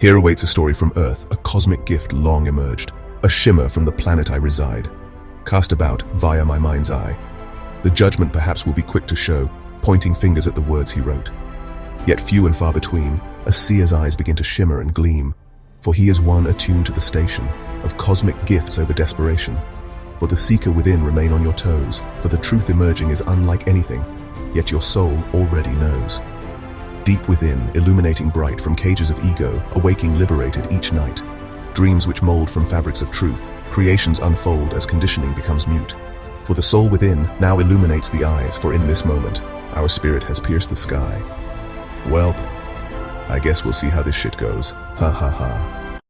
Here awaits a story from Earth, a cosmic gift long emerged, a shimmer from the planet I reside, cast about via my mind's eye. The judgment perhaps will be quick to show, pointing fingers at the words he wrote. Yet few and far between, a seer's eyes begin to shimmer and gleam, for he is one attuned to the station of cosmic gifts over desperation. For the seeker within remain on your toes, for the truth emerging is unlike anything, yet your soul already knows. Deep within, illuminating bright from cages of ego, awaking liberated each night. Dreams which mold from fabrics of truth, creations unfold as conditioning becomes mute. For the soul within now illuminates the eyes, for in this moment, our spirit has pierced the sky. Welp, I guess we'll see how this shit goes. Ha ha ha.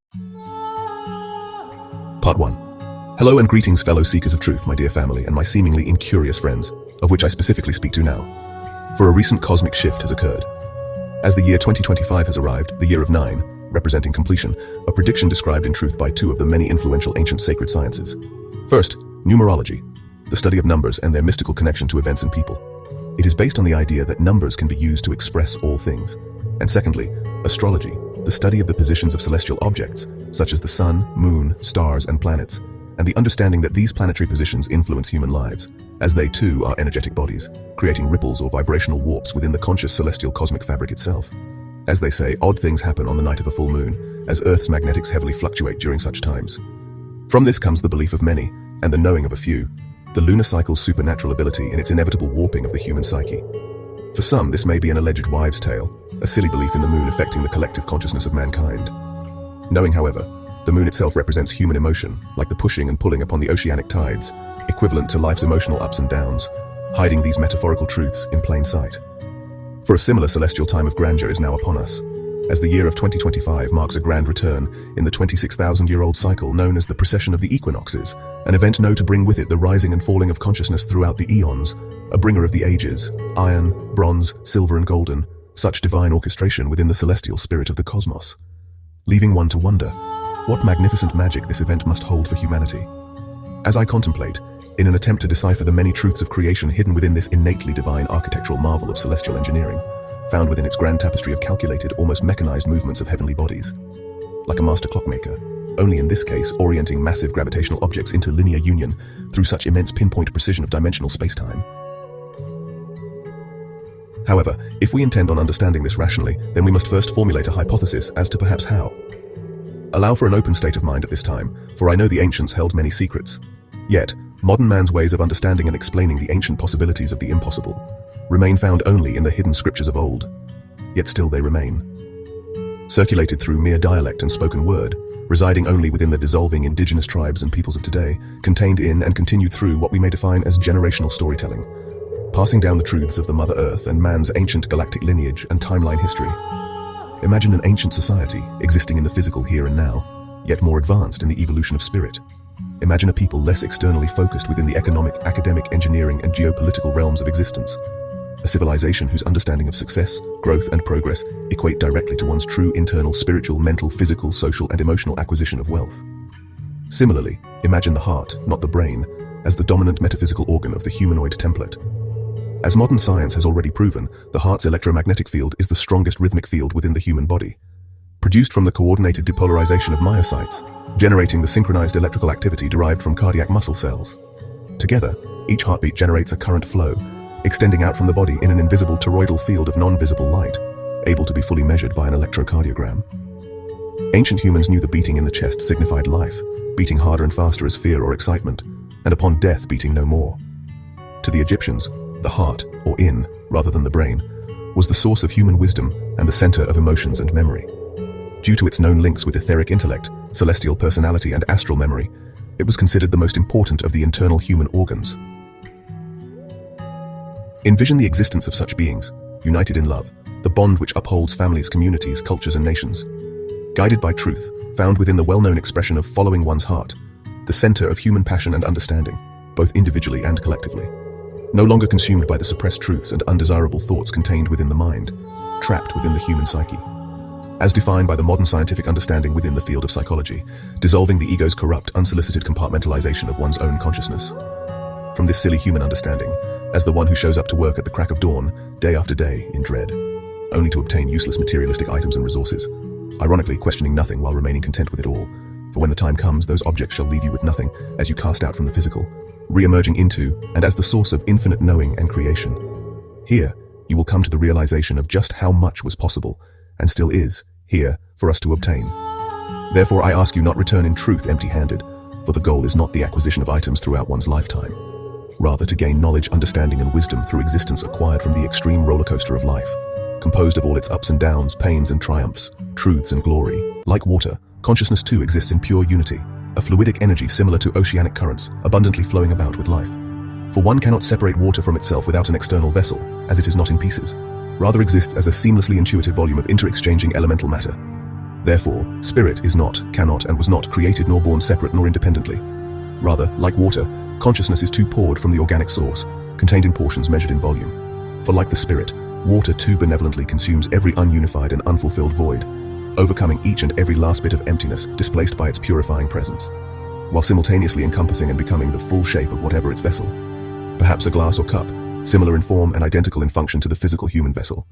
Part 1. Hello and greetings, fellow seekers of truth, my dear family, and my seemingly incurious friends, of which I specifically speak to now. For a recent cosmic shift has occurred. As the year 2025 has arrived, the year of 9, representing completion, a prediction described in truth by two of the many influential ancient sacred sciences. First, numerology, the study of numbers and their mystical connection to events and people. It is based on the idea that numbers can be used to express all things. And secondly, astrology, the study of the positions of celestial objects, such as the sun, moon, stars, and planets, and the understanding that these planetary positions influence human lives, as they too are energetic bodies, creating ripples or vibrational warps within the conscious celestial cosmic fabric itself. As they say, odd things happen on the night of a full moon, as Earth's magnetics heavily fluctuate during such times. From this comes the belief of many, and the knowing of a few, the lunar cycle's supernatural ability in its inevitable warping of the human psyche. For some, this may be an alleged wives' tale, a silly belief in the moon affecting the collective consciousness of mankind. Knowing, however, the moon itself represents human emotion, like the pushing and pulling upon the oceanic tides, equivalent to life's emotional ups and downs, hiding these metaphorical truths in plain sight. For a similar celestial time of grandeur is now upon us, as the year of 2025 marks a grand return in the 26,000-year-old cycle known as the precession of the equinoxes, an event known to bring with it the rising and falling of consciousness throughout the eons, a bringer of the ages, iron, bronze, silver and golden, such divine orchestration within the celestial spirit of the cosmos, leaving one to wonder, what magnificent magic this event must hold for humanity. As I contemplate, in an attempt to decipher the many truths of creation hidden within this innately divine architectural marvel of celestial engineering, found within its grand tapestry of calculated, almost mechanized movements of heavenly bodies, like a master clockmaker, only in this case orienting massive gravitational objects into linear union through such immense pinpoint precision of dimensional spacetime. However, if we intend on understanding this rationally, then we must first formulate a hypothesis as to perhaps how. Allow for an open state of mind at this time, for I know the ancients held many secrets. Yet, modern man's ways of understanding and explaining the ancient possibilities of the impossible remain found only in the hidden scriptures of old, yet still they remain. Circulated through mere dialect and spoken word, residing only within the dissolving indigenous tribes and peoples of today, contained in and continued through what we may define as generational storytelling, passing down the truths of the Mother Earth and man's ancient galactic lineage and timeline history. Imagine an ancient society existing in the physical here and now, yet more advanced in the evolution of spirit. Imagine a people less externally focused within the economic, academic, engineering, and geopolitical realms of existence. A civilization whose understanding of success, growth, and progress equate directly to one's true internal spiritual, mental, physical, social, and emotional acquisition of wealth. Similarly, imagine the heart, not the brain, as the dominant metaphysical organ of the humanoid template. As modern science has already proven, the heart's electromagnetic field is the strongest rhythmic field within the human body, produced from the coordinated depolarization of myocytes, generating the synchronized electrical activity derived from cardiac muscle cells. Together, each heartbeat generates a current flow, extending out from the body in an invisible toroidal field of non-visible light, able to be fully measured by an electrocardiogram. Ancient humans knew the beating in the chest signified life, beating harder and faster as fear or excitement, and upon death beating no more. To the Egyptians, the heart, or yin, rather than the brain, was the source of human wisdom and the center of emotions and memory. Due to its known links with etheric intellect, celestial personality, and astral memory, it was considered the most important of the internal human organs. Envision the existence of such beings, united in love, the bond which upholds families, communities, cultures, and nations. Guided by truth, found within the well-known expression of following one's heart, the center of human passion and understanding, both individually and collectively. No longer consumed by the suppressed truths and undesirable thoughts contained within the mind, trapped within the human psyche. As defined by the modern scientific understanding within the field of psychology, dissolving the ego's corrupt, unsolicited compartmentalization of one's own consciousness. From this silly human understanding, as the one who shows up to work at the crack of dawn, day after day, in dread, only to obtain useless materialistic items and resources, ironically questioning nothing while remaining content with it all. For when the time comes, those objects shall leave you with nothing as you cast out from the physical, re-emerging into and as the source of infinite knowing and creation. Here, you will come to the realization of just how much was possible, and still is, here, for us to obtain. Therefore, I ask you not return in truth empty-handed, for the goal is not the acquisition of items throughout one's lifetime. Rather, to gain knowledge, understanding, and wisdom through existence acquired from the extreme roller coaster of life, composed of all its ups and downs, pains and triumphs, truths and glory. Like water, consciousness too exists in pure unity, a fluidic energy similar to oceanic currents, abundantly flowing about with life. For one cannot separate water from itself without an external vessel, as it is not in pieces, rather exists as a seamlessly intuitive volume of inter-exchanging elemental matter. Therefore, spirit is not, cannot, and was not created nor born separate nor independently. Rather, like water, consciousness is too poured from the organic source, contained in portions measured in volume. For like the spirit, water too benevolently consumes every ununified and unfulfilled void, overcoming each and every last bit of emptiness displaced by its purifying presence, while simultaneously encompassing and becoming the full shape of whatever its vessel. Perhaps a glass or cup, similar in form and identical in function to the physical human vessel.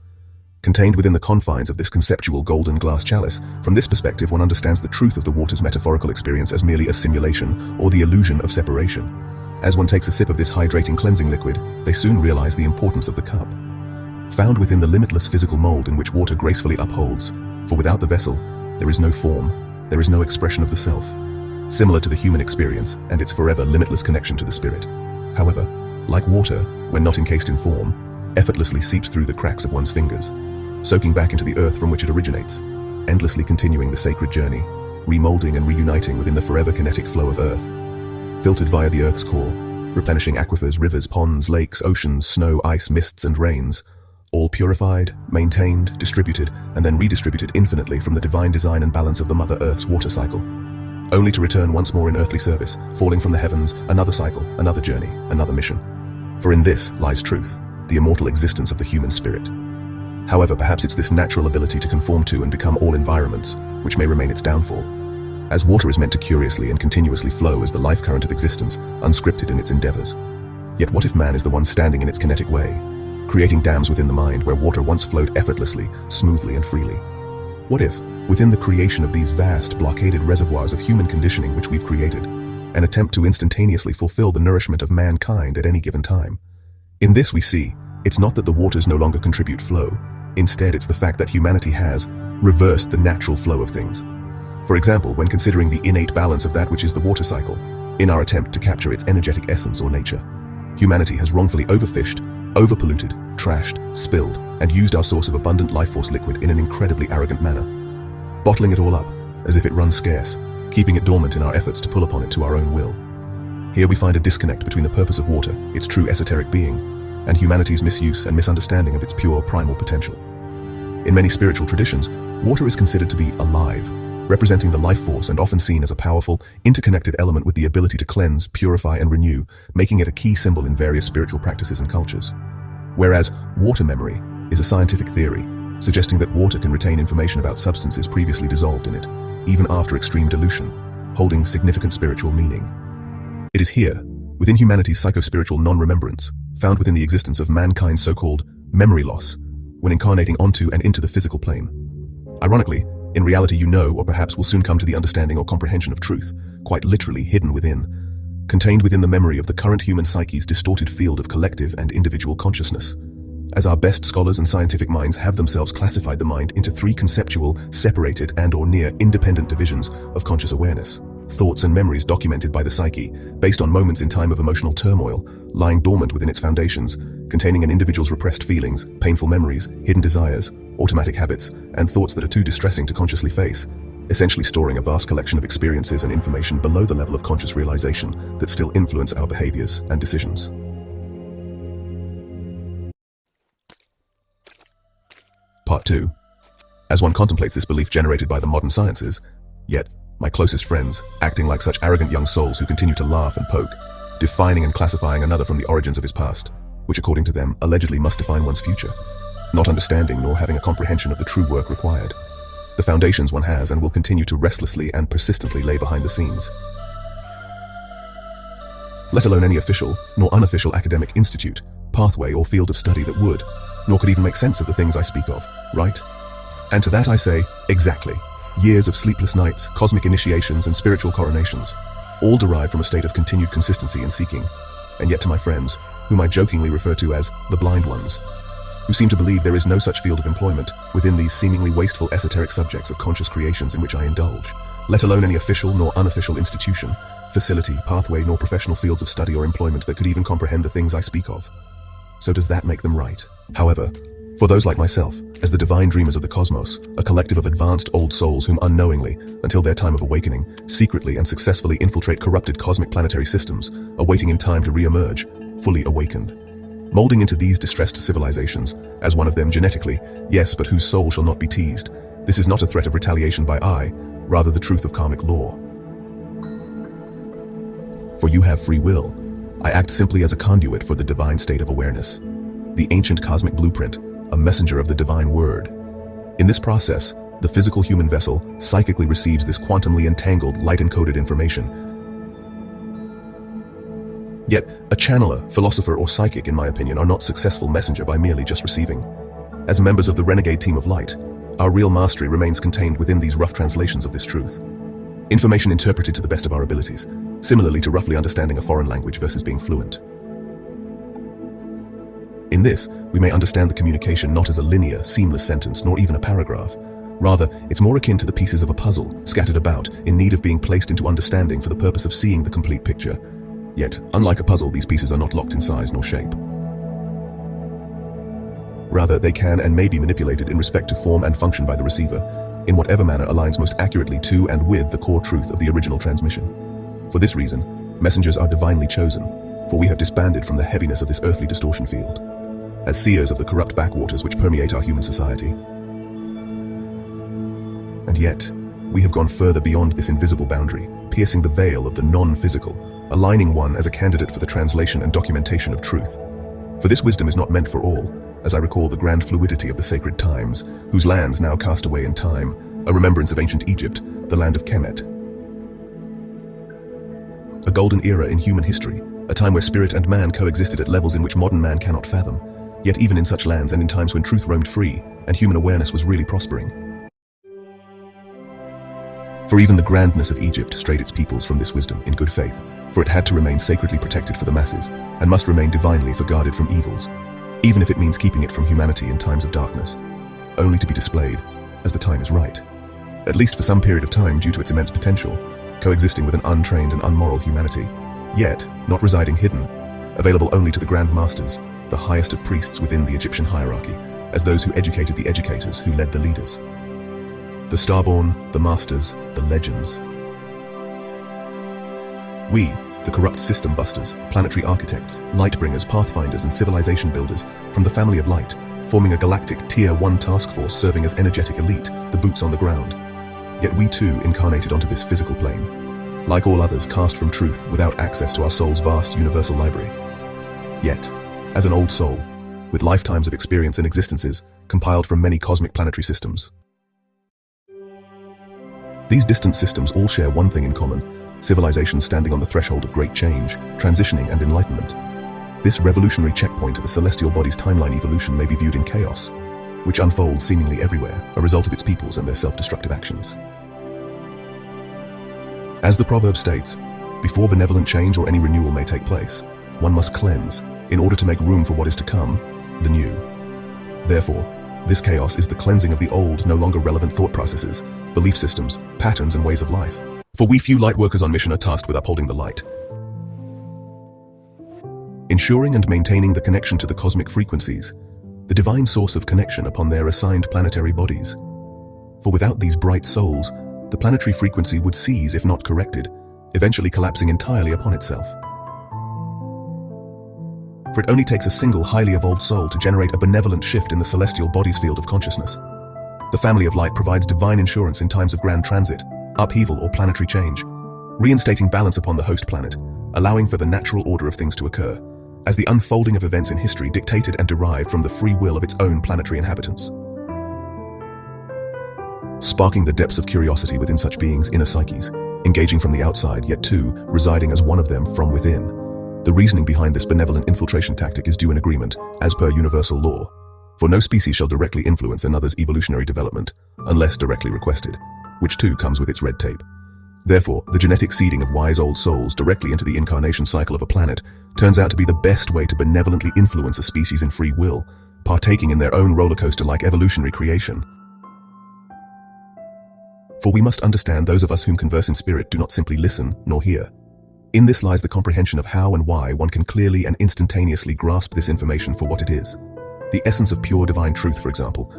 Contained within the confines of this conceptual golden glass chalice, from this perspective one understands the truth of the water's metaphorical experience as merely a simulation or the illusion of separation. As one takes a sip of this hydrating cleansing liquid, they soon realize the importance of the cup. Found within the limitless physical mold in which water gracefully upholds, for without the vessel, there is no form, there is no expression of the self, similar to the human experience and its forever limitless connection to the spirit. However, like water, when not encased in form, effortlessly seeps through the cracks of one's fingers, soaking back into the earth from which it originates, endlessly continuing the sacred journey, remolding and reuniting within the forever kinetic flow of earth. Filtered via the earth's core, replenishing aquifers, rivers, ponds, lakes, oceans, snow, ice, mists, and rains, all purified, maintained, distributed, and then redistributed infinitely from the divine design and balance of the Mother Earth's water cycle, only to return once more in earthly service, falling from the heavens, another cycle, another journey, another mission. For in this lies truth, the immortal existence of the human spirit. However, perhaps it's this natural ability to conform to and become all environments, which may remain its downfall, as water is meant to curiously and continuously flow as the life current of existence, unscripted in its endeavors. Yet what if man is the one standing in its kinetic way, creating dams within the mind where water once flowed effortlessly, smoothly, and freely? What if, within the creation of these vast, blockaded reservoirs of human conditioning which we've created, an attempt to instantaneously fulfill the nourishment of mankind at any given time? In this we see, it's not that the waters no longer contribute flow. Instead, it's the fact that humanity has reversed the natural flow of things. For example, when considering the innate balance of that which is the water cycle, in our attempt to capture its energetic essence or nature, humanity has wrongfully overfished, overpolluted, trashed, spilled, and used our source of abundant life force liquid in an incredibly arrogant manner, bottling it all up as if it runs scarce, keeping it dormant in our efforts to pull upon it to our own will. Here we find a disconnect between the purpose of water, its true esoteric being, and humanity's misuse and misunderstanding of its pure primal potential. In many spiritual traditions, water is considered to be alive, representing the life force and often seen as a powerful, interconnected element with the ability to cleanse, purify, and renew, making it a key symbol in various spiritual practices and cultures. Whereas water memory is a scientific theory, suggesting that water can retain information about substances previously dissolved in it, even after extreme dilution, holding significant spiritual meaning. It is here, within humanity's psycho-spiritual non-remembrance, found within the existence of mankind's so-called memory loss, when incarnating onto and into the physical plane. Ironically, in reality you know, or perhaps will soon come to the understanding or comprehension of truth, quite literally hidden within, contained within the memory of the current human psyche's distorted field of collective and individual consciousness. As our best scholars and scientific minds have themselves classified the mind into three conceptual, separated and or near independent divisions of conscious awareness, thoughts and memories documented by the psyche, based on moments in time of emotional turmoil, lying dormant within its foundations, containing an individual's repressed feelings, painful memories, hidden desires, automatic habits, and thoughts that are too distressing to consciously face, essentially storing a vast collection of experiences and information below the level of conscious realization that still influence our behaviors and decisions. Part 2. As one contemplates this belief generated by the modern sciences, yet, my closest friends, acting like such arrogant young souls who continue to laugh and poke, defining and classifying another from the origins of his past, which according to them allegedly must define one's future, not understanding nor having a comprehension of the true work required, the foundations one has and will continue to restlessly and persistently lay behind the scenes. Let alone any official nor unofficial academic institute, pathway or field of study that would, nor could even make sense of the things I speak of, right? And to that I say, exactly. Years of sleepless nights, cosmic initiations, and spiritual coronations, all derived from a state of continued consistency in seeking. And yet to my friends, whom I jokingly refer to as the blind ones, who seem to believe there is no such field of employment within these seemingly wasteful esoteric subjects of conscious creations in which I indulge, let alone any official nor unofficial institution, facility, pathway, nor professional fields of study or employment that could even comprehend the things I speak of. So does that make them right? However, for those like myself, as the divine dreamers of the cosmos, a collective of advanced old souls whom unknowingly, until their time of awakening, secretly and successfully infiltrate corrupted cosmic planetary systems, awaiting in time to re-emerge, fully awakened, molding into these distressed civilizations, as one of them genetically, yes, but whose soul shall not be teased. This is not a threat of retaliation by I, rather the truth of karmic law. For you have free will. I act simply as a conduit for the divine state of awareness, the ancient cosmic blueprint, a messenger of the divine word. In this process, the physical human vessel psychically receives this quantumly entangled, light-encoded information. Yet, a channeler, philosopher, or psychic, in my opinion, are not successful messenger by merely just receiving. As members of the Renegade team of light, our real mastery remains contained within these rough translations of this truth. Information interpreted to the best of our abilities, similarly to roughly understanding a foreign language versus being fluent. In this, we may understand the communication not as a linear, seamless sentence, nor even a paragraph. Rather, it's more akin to the pieces of a puzzle, scattered about, in need of being placed into understanding for the purpose of seeing the complete picture. Yet, unlike a puzzle, these pieces are not locked in size nor shape. Rather, they can and may be manipulated in respect to form and function by the receiver, in whatever manner aligns most accurately to and with the core truth of the original transmission. For this reason, messengers are divinely chosen, for we have disbanded from the heaviness of this earthly distortion field, as seers of the corrupt backwaters which permeate our human society. And yet, we have gone further beyond this invisible boundary, piercing the veil of the non-physical, aligning one as a candidate for the translation and documentation of truth. For this wisdom is not meant for all, as I recall the grand fluidity of the sacred times, whose lands now cast away in time, a remembrance of ancient Egypt, the land of Kemet. A golden era in human history, a time where spirit and man coexisted at levels in which modern man cannot fathom, yet even in such lands and in times when truth roamed free and human awareness was really prospering. For even the grandness of Egypt strayed its peoples from this wisdom in good faith, for it had to remain sacredly protected for the masses, and must remain divinely forguarded from evils, even if it means keeping it from humanity in times of darkness, only to be displayed as the time is right, at least for some period of time due to its immense potential, coexisting with an untrained and unmoral humanity, yet not residing hidden, available only to the Grand Masters, the highest of priests within the Egyptian hierarchy, as those who educated the educators who led the leaders. The Starborn, the Masters, the Legends. We, the corrupt system busters, planetary architects, light bringers, pathfinders, and civilization builders, from the family of light, forming a galactic Tier 1 task force serving as energetic elite, the boots on the ground. Yet we too incarnated onto this physical plane, like all others cast from truth without access to our soul's vast universal library. Yet, as an old soul, with lifetimes of experience and existences compiled from many cosmic planetary systems. These distant systems all share one thing in common: civilizations standing on the threshold of great change, transitioning, and enlightenment. This revolutionary checkpoint of a celestial body's timeline evolution may be viewed in chaos, which unfolds seemingly everywhere, a result of its peoples and their self-destructive actions. As the proverb states, before benevolent change or any renewal may take place, one must cleanse, in order to make room for what is to come, the new. Therefore, this chaos is the cleansing of the old, no longer relevant thought processes, belief systems, patterns, and ways of life. For we few Lightworkers on mission are tasked with upholding the light, ensuring and maintaining the connection to the cosmic frequencies, the divine source of connection upon their assigned planetary bodies. For without these bright souls, the planetary frequency would cease if not corrected, eventually collapsing entirely upon itself. For it only takes a single highly evolved soul to generate a benevolent shift in the celestial body's field of consciousness. The family of light provides divine insurance in times of grand transit, upheaval, or planetary change, reinstating balance upon the host planet, allowing for the natural order of things to occur, as the unfolding of events in history dictated and derived from the free will of its own planetary inhabitants. Sparking the depths of curiosity within such beings' inner psyches, engaging from the outside, yet too, residing as one of them from within. The reasoning behind this benevolent infiltration tactic is due in agreement, as per universal law. For no species shall directly influence another's evolutionary development, unless directly requested, which too comes with its red tape. Therefore, the genetic seeding of wise old souls directly into the incarnation cycle of a planet turns out to be the best way to benevolently influence a species in free will, partaking in their own rollercoaster-like evolutionary creation. For we must understand those of us whom converse in spirit do not simply listen nor hear. In this lies the comprehension of how and why one can clearly and instantaneously grasp this information for what it is. The essence of pure divine truth, for example.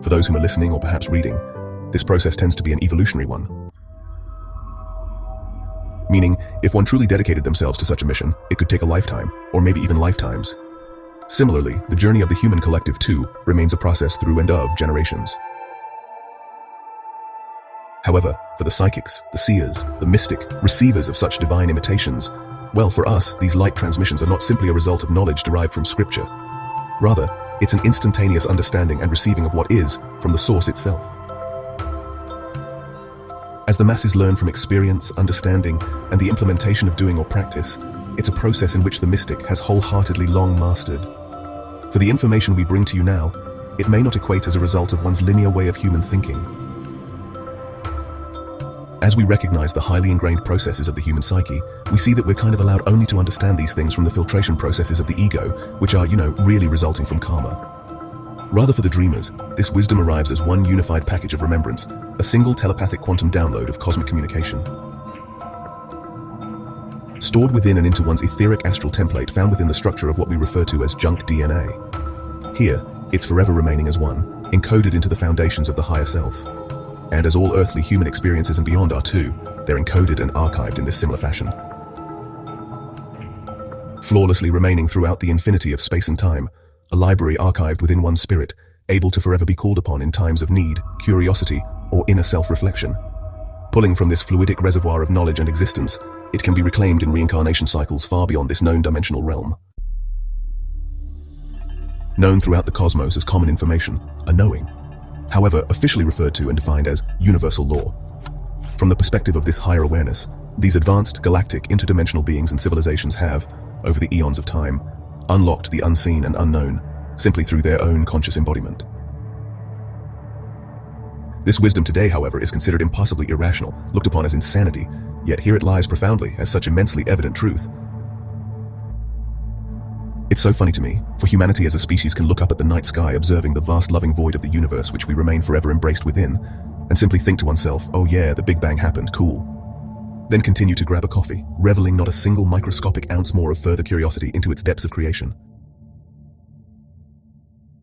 For those whom are listening or perhaps reading, this process tends to be an evolutionary one. Meaning, if one truly dedicated themselves to such a mission, it could take a lifetime, or maybe even lifetimes. Similarly, the journey of the human collective too remains a process through and of generations. However, for the psychics, the seers, the mystic, receivers of such divine imitations, well, for us, these light transmissions are not simply a result of knowledge derived from scripture. Rather, it's an instantaneous understanding and receiving of what is from the source itself. As the masses learn from experience, understanding, and the implementation of doing or practice, it's a process in which the mystic has wholeheartedly long mastered. For the information we bring to you now, it may not equate as a result of one's linear way of human thinking. As we recognize the highly ingrained processes of the human psyche, we see that we're kind of allowed only to understand these things from the filtration processes of the ego, which are, really resulting from karma. Rather, for the dreamers, this wisdom arrives as one unified package of remembrance, a single telepathic quantum download of cosmic communication. Stored within and into one's etheric astral template found within the structure of what we refer to as junk DNA. Here, it's forever remaining as one, encoded into the foundations of the higher self. And as all earthly human experiences and beyond are too, they're encoded and archived in this similar fashion. Flawlessly remaining throughout the infinity of space and time, a library archived within one's spirit, able to forever be called upon in times of need, curiosity, or inner self-reflection. Pulling from this fluidic reservoir of knowledge and existence, it can be reclaimed in reincarnation cycles far beyond this known dimensional realm. Known throughout the cosmos as common information, a knowing. However, officially referred to and defined as universal law. From the perspective of this higher awareness, these advanced galactic interdimensional beings and civilizations have, over the eons of time, unlocked the unseen and unknown, simply through their own conscious embodiment. This wisdom today, however, is considered impossibly irrational, looked upon as insanity, yet here it lies profoundly as such immensely evident truth. It's so funny to me, for humanity as a species can look up at the night sky observing the vast loving void of the universe which we remain forever embraced within, and simply think to oneself, oh yeah, the Big Bang happened, cool. Then continue to grab a coffee, reveling not a single microscopic ounce more of further curiosity into its depths of creation.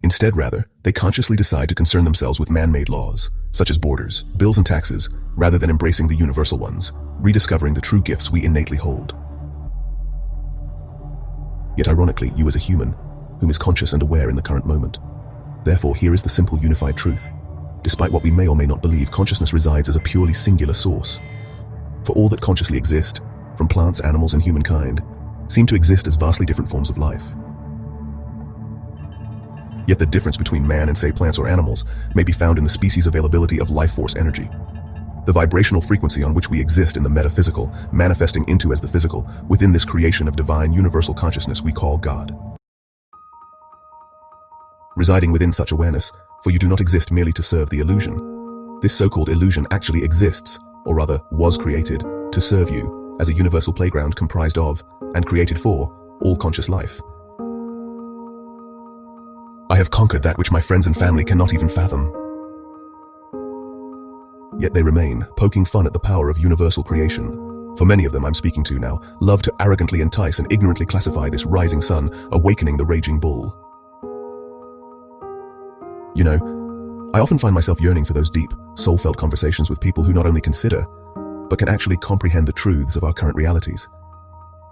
Instead, rather, they consciously decide to concern themselves with man-made laws, such as borders, bills and taxes, rather than embracing the universal ones, rediscovering the true gifts we innately hold. Yet ironically, you as a human, whom is conscious and aware in the current moment. Therefore, here is the simple unified truth. Despite what we may or may not believe, consciousness resides as a purely singular source. For all that consciously exist, from plants, animals, and humankind, seem to exist as vastly different forms of life. Yet the difference between man and, say, plants or animals may be found in the species availability of life force energy. The vibrational frequency on which we exist in the metaphysical, manifesting into as the physical, within this creation of divine universal consciousness we call God. Residing within such awareness, for you do not exist merely to serve the illusion. This so-called illusion actually exists, or rather was created, to serve you, as a universal playground comprised of, and created for, all conscious life. I have conquered that which my friends and family cannot even fathom. Yet they remain, poking fun at the power of universal creation. For many of them I'm speaking to now, love to arrogantly entice and ignorantly classify this rising sun, awakening the raging bull. You know, I often find myself yearning for those deep, soul-felt conversations with people who not only consider, but can actually comprehend the truths of our current realities.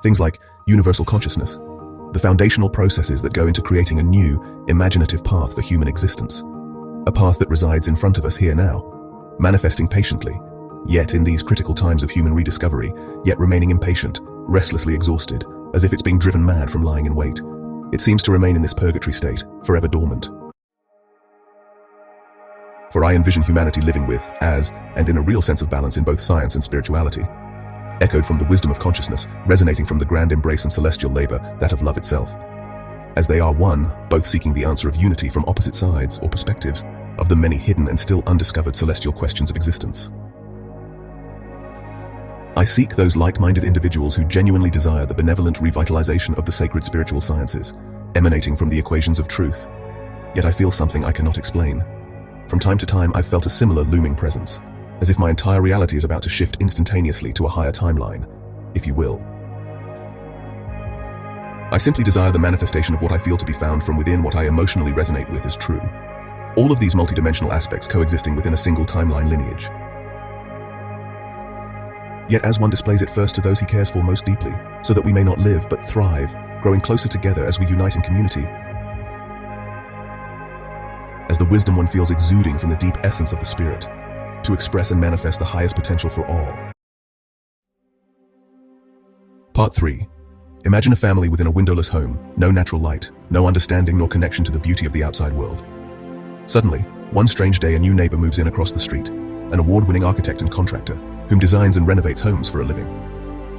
Things like universal consciousness, the foundational processes that go into creating a new, imaginative path for human existence. A path that resides in front of us here now, manifesting patiently, yet in these critical times of human rediscovery, yet remaining impatient, restlessly exhausted, as if it's being driven mad from lying in wait. It seems to remain in this purgatory state, forever dormant. For I envision humanity living with, as, and in a real sense of balance in both science and spirituality. Echoed from the wisdom of consciousness, resonating from the grand embrace and celestial labor, that of love itself. As they are one, both seeking the answer of unity from opposite sides or perspectives, of the many hidden and still undiscovered celestial questions of existence. I seek those like-minded individuals who genuinely desire the benevolent revitalization of the sacred spiritual sciences, emanating from the equations of truth. Yet I feel something I cannot explain. From time to time, I've felt a similar looming presence, as if my entire reality is about to shift instantaneously to a higher timeline, if you will. I simply desire the manifestation of what I feel to be found from within what I emotionally resonate with as true. All of these multidimensional aspects coexisting within a single timeline lineage. Yet as one displays it first to those he cares for most deeply, so that we may not live but thrive, growing closer together as we unite in community. As the wisdom one feels exuding from the deep essence of the spirit, to express and manifest the highest potential for all. Part 3. Imagine a family within a windowless home, no natural light, no understanding nor connection to the beauty of the outside world. Suddenly, one strange day a new neighbor moves in across the street, an award-winning architect and contractor, whom designs and renovates homes for a living.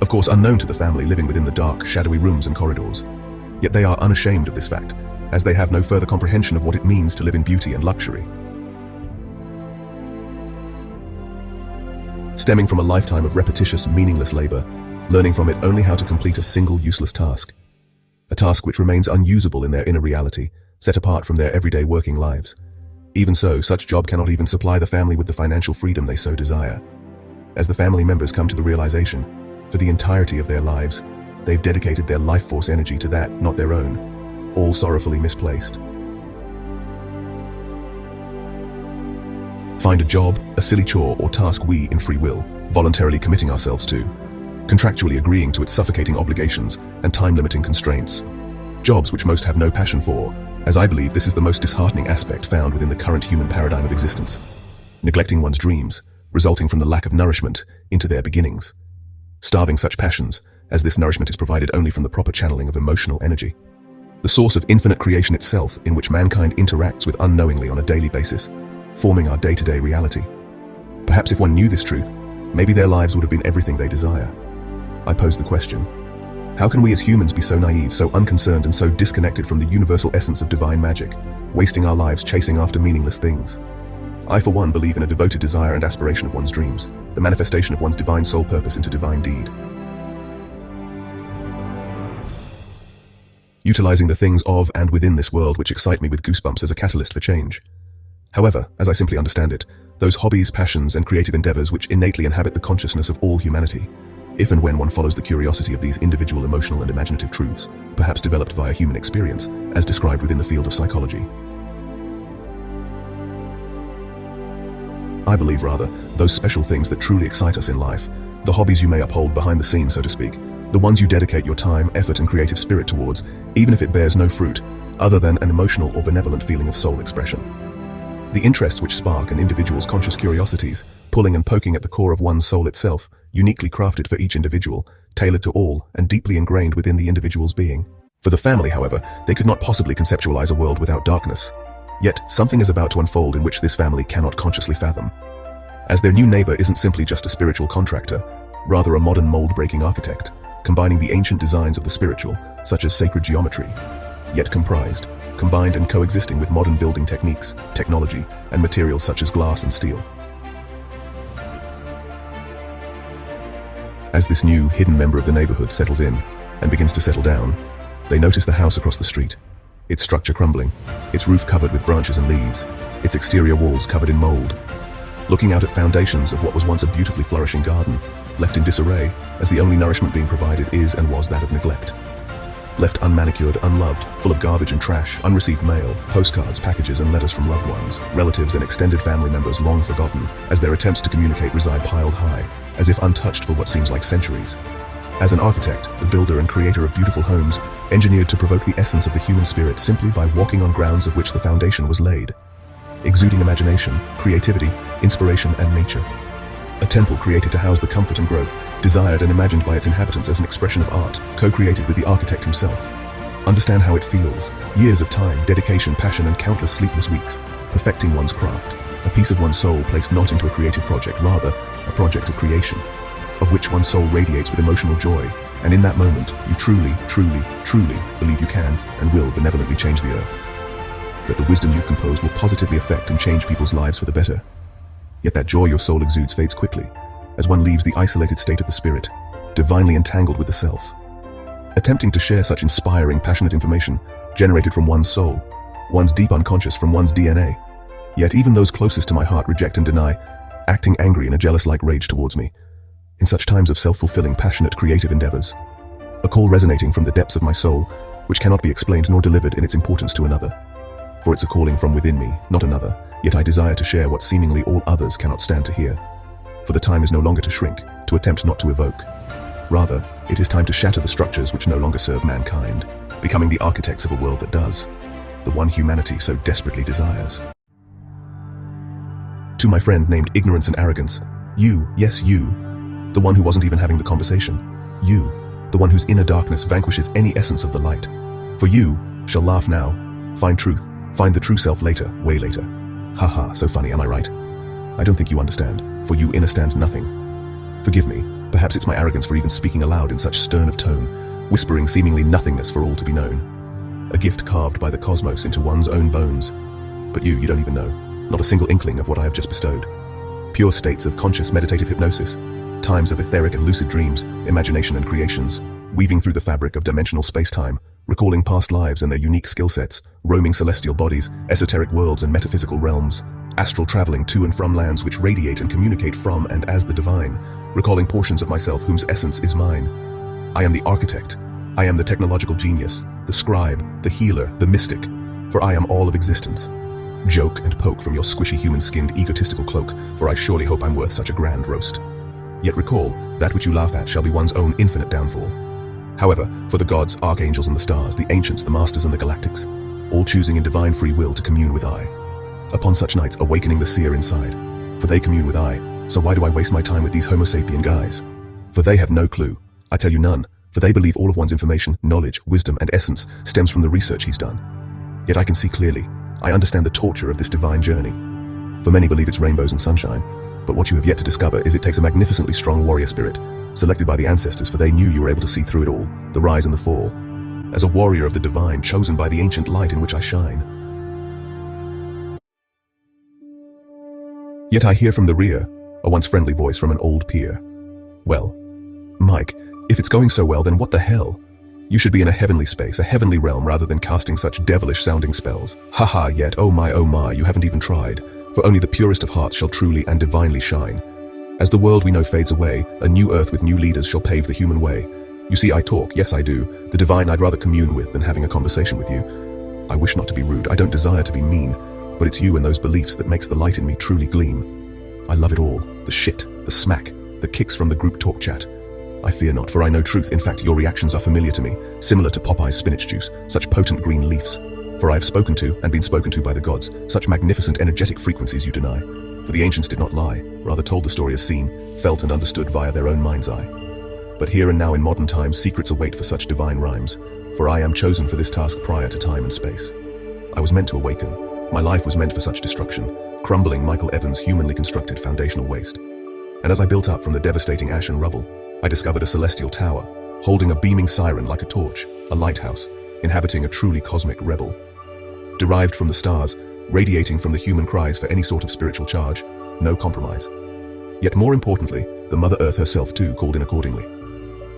Of course, unknown to the family living within the dark, shadowy rooms and corridors. Yet they are unashamed of this fact, as they have no further comprehension of what it means to live in beauty and luxury. Stemming from a lifetime of repetitious, meaningless labor, learning from it only how to complete a single useless task. A task which remains unusable in their inner reality, set apart from their everyday working lives. Even so, such job cannot even supply the family with the financial freedom they so desire. As the family members come to the realization, for the entirety of their lives, they've dedicated their life force energy to that, not their own, all sorrowfully misplaced. Find a job, a silly chore or task we, in free will, voluntarily committing ourselves to, contractually agreeing to its suffocating obligations and time-limiting constraints. Jobs which most have no passion for, as I believe this is the most disheartening aspect found within the current human paradigm of existence. Neglecting one's dreams, resulting from the lack of nourishment into their beginnings. Starving such passions, as this nourishment is provided only from the proper channeling of emotional energy. The source of infinite creation itself, in which mankind interacts with unknowingly on a daily basis, forming our day-to-day reality. Perhaps if one knew this truth, maybe their lives would have been everything they desire. I pose the question, how can we as humans be so naive, so unconcerned and so disconnected from the universal essence of divine magic, wasting our lives chasing after meaningless things? I for one believe in a devoted desire and aspiration of one's dreams, the manifestation of one's divine soul purpose into divine deed. Utilizing the things of and within this world which excite me with goosebumps as a catalyst for change. However, as I simply understand it, those hobbies, passions, and creative endeavors which innately inhabit the consciousness of all humanity, if and when one follows the curiosity of these individual emotional and imaginative truths, perhaps developed via human experience, as described within the field of psychology. I believe, rather, those special things that truly excite us in life, the hobbies you may uphold behind the scenes, so to speak, the ones you dedicate your time, effort, and creative spirit towards, even if it bears no fruit, other than an emotional or benevolent feeling of soul expression. The interests which spark an individual's conscious curiosities, pulling and poking at the core of one's soul itself, uniquely crafted for each individual, tailored to all, and deeply ingrained within the individual's being. For the family, however, they could not possibly conceptualize a world without darkness. Yet, something is about to unfold in which this family cannot consciously fathom. As their new neighbor isn't simply just a spiritual contractor, rather a modern mold-breaking architect, combining the ancient designs of the spiritual, such as sacred geometry, yet combined and coexisting with modern building techniques, technology, and materials such as glass and steel. As this new, hidden member of the neighborhood settles in and begins to settle down, they notice the house across the street, its structure crumbling, its roof covered with branches and leaves, its exterior walls covered in mold. Looking out at foundations of what was once a beautifully flourishing garden, left in disarray, as the only nourishment being provided is and was that of neglect. Left unmanicured, unloved, full of garbage and trash, unreceived mail, postcards, packages, and letters from loved ones, relatives, and extended family members long forgotten, as their attempts to communicate reside piled high, as if untouched for what seems like centuries. As an architect, the builder and creator of beautiful homes, engineered to provoke the essence of the human spirit simply by walking on grounds of which the foundation was laid. Exuding imagination, creativity, inspiration, and nature. A temple created to house the comfort and growth, desired and imagined by its inhabitants as an expression of art, co-created with the architect himself. Understand how it feels. Years of time, dedication, passion, and countless sleepless weeks, perfecting one's craft. A piece of one's soul placed not into a creative project, rather, a project of creation, of which one's soul radiates with emotional joy, and in that moment, you truly believe you can and will benevolently change the earth. that the wisdom you've composed will positively affect and change people's lives for the better. Yet that joy your soul exudes fades quickly, as one leaves the isolated state of the spirit, divinely entangled with the self. Attempting to share such inspiring, passionate information generated from one's soul, one's deep unconscious, from one's DNA. Yet even those closest to my heart reject and deny, acting angry in a jealous-like rage towards me. In such times of self-fulfilling, passionate, creative endeavors, a call resonating from the depths of my soul, which cannot be explained nor delivered in its importance to another. For it's a calling from within me, not another, yet I desire to share what seemingly all others cannot stand to hear. For the time is no longer to shrink, to attempt not to evoke. Rather, it is time to shatter the structures which no longer serve mankind, becoming the architects of a world that does, the one humanity so desperately desires. To my friend named Ignorance and Arrogance, you, yes you, the one who wasn't even having the conversation, you, the one whose inner darkness vanquishes any essence of the light. For you shall laugh now, find truth, find the true self later, way later. Haha, so funny, am I right? I don't think you understand, for you understand nothing. Forgive me, perhaps it's my arrogance for even speaking aloud in such stern of tone, whispering seemingly nothingness for all to be known. A gift carved by the cosmos into one's own bones. But you don't even know, not a single inkling of what I have just bestowed. Pure states of conscious meditative hypnosis, times of etheric and lucid dreams, imagination and creations, weaving through the fabric of dimensional space-time, recalling past lives and their unique skill sets, roaming celestial bodies, esoteric worlds and metaphysical realms, astral traveling to and from lands which radiate and communicate from and as the divine, recalling portions of myself whose essence is mine. I am the architect, I am the technological genius, the scribe, the healer, the mystic, for I am all of existence. Joke and poke from your squishy human-skinned egotistical cloak, for I surely hope I'm worth such a grand roast. Yet recall, that which you laugh at shall be one's own infinite downfall. However, for the gods, archangels and the stars, the ancients, the masters and the galactics, all choosing in divine free will to commune with I. Upon such nights, awakening the seer inside, for they commune with I, so why do I waste my time with these homo sapien guys? For they have no clue, I tell you none, for they believe all of one's information, knowledge, wisdom and essence stems from the research he's done. Yet I can see clearly, I understand the torture of this divine journey. For many believe it's rainbows and sunshine, but what you have yet to discover is it takes a magnificently strong warrior spirit, selected by the ancestors, for they knew you were able to see through it all, the rise and the fall. As a warrior of the divine, chosen by the ancient light in which I shine. Yet I hear from the rear, a once friendly voice from an old peer. Well, Mike, if it's going so well, then what the hell? You should be in a heavenly space, a heavenly realm, rather than casting such devilish-sounding spells. Haha, yet, oh my, you haven't even tried. For only the purest of hearts shall truly and divinely shine. As the world we know fades away, a new earth with new leaders shall pave the human way. You see, I talk, yes I do. The divine I'd rather commune with than having a conversation with you. I wish not to be rude, I don't desire to be mean, but it's you and those beliefs that makes the light in me truly gleam. I love it all, the shit, the smack, the kicks from the group talk chat. I fear not, for I know truth. In fact, your reactions are familiar to me, similar to Popeye's spinach juice, such potent green leaves. For I have spoken to, and been spoken to by the gods, such magnificent energetic frequencies you deny. For the ancients did not lie, rather told the story as seen, felt and understood via their own mind's eye. But here and now in modern times, secrets await for such divine rhymes, for I am chosen for this task prior to time and space. I was meant to awaken. My life was meant for such destruction, crumbling Michael Evans' humanly constructed foundational waste. And as I built up from the devastating ash and rubble, I discovered a celestial tower, holding a beaming siren like a torch, a lighthouse, inhabiting a truly cosmic rebel. Derived from the stars, radiating from the human cries for any sort of spiritual charge, no compromise. Yet more importantly, the Mother Earth herself too called in accordingly.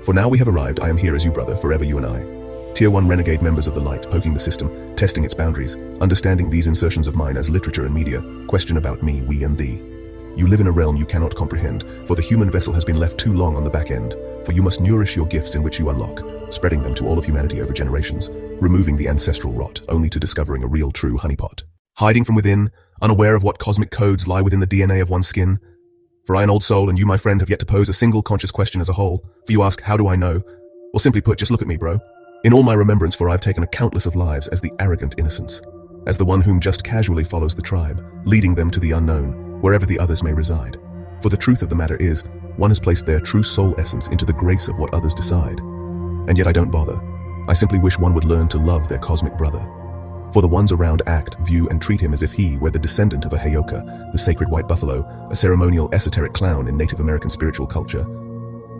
For now we have arrived, I am here as you brother, forever you and I. Tier 1 renegade members of the light, poking the system, testing its boundaries, understanding these insertions of mine as literature and media, question about me, we and thee. You live in a realm you cannot comprehend, for the human vessel has been left too long on the back end, for you must nourish your gifts in which you unlock, spreading them to all of humanity over generations, removing the ancestral rot, only to discovering a real true honeypot. Hiding from within, unaware of what cosmic codes lie within the DNA of one's skin. For I, an old soul, and you, my friend, have yet to pose a single conscious question as a whole. For you ask, how do I know? Well, simply put, just look at me, bro. In all my remembrance, for I've taken a countless of lives as the arrogant innocence, as the one whom just casually follows the tribe, leading them to the unknown, wherever the others may reside. For the truth of the matter is, one has placed their true soul essence into the grace of what others decide. And yet I don't bother. I simply wish one would learn to love their cosmic brother. For the ones around act, view, and treat him as if he were the descendant of a Heyoka, the sacred white buffalo, a ceremonial esoteric clown in Native American spiritual culture.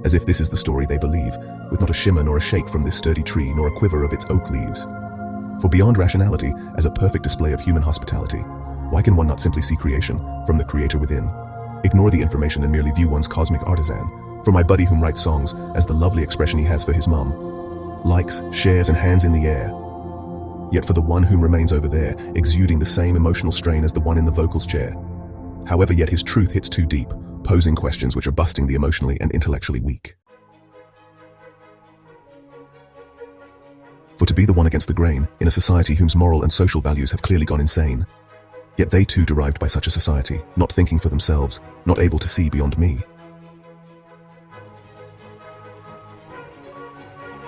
As if this is the story they believe, with not a shimmer nor a shake from this sturdy tree nor a quiver of its oak leaves. For beyond rationality, as a perfect display of human hospitality, why can one not simply see creation from the creator within? Ignore the information and merely view one's cosmic artisan. For my buddy whom writes songs as the lovely expression he has for his mum. Likes, shares, and hands in the air. Yet for the one whom remains over there, exuding the same emotional strain as the one in the vocals chair. However, yet his truth hits too deep, posing questions which are busting the emotionally and intellectually weak. For to be the one against the grain, in a society whose moral and social values have clearly gone insane. Yet they too derived by such a society, not thinking for themselves, not able to see beyond me.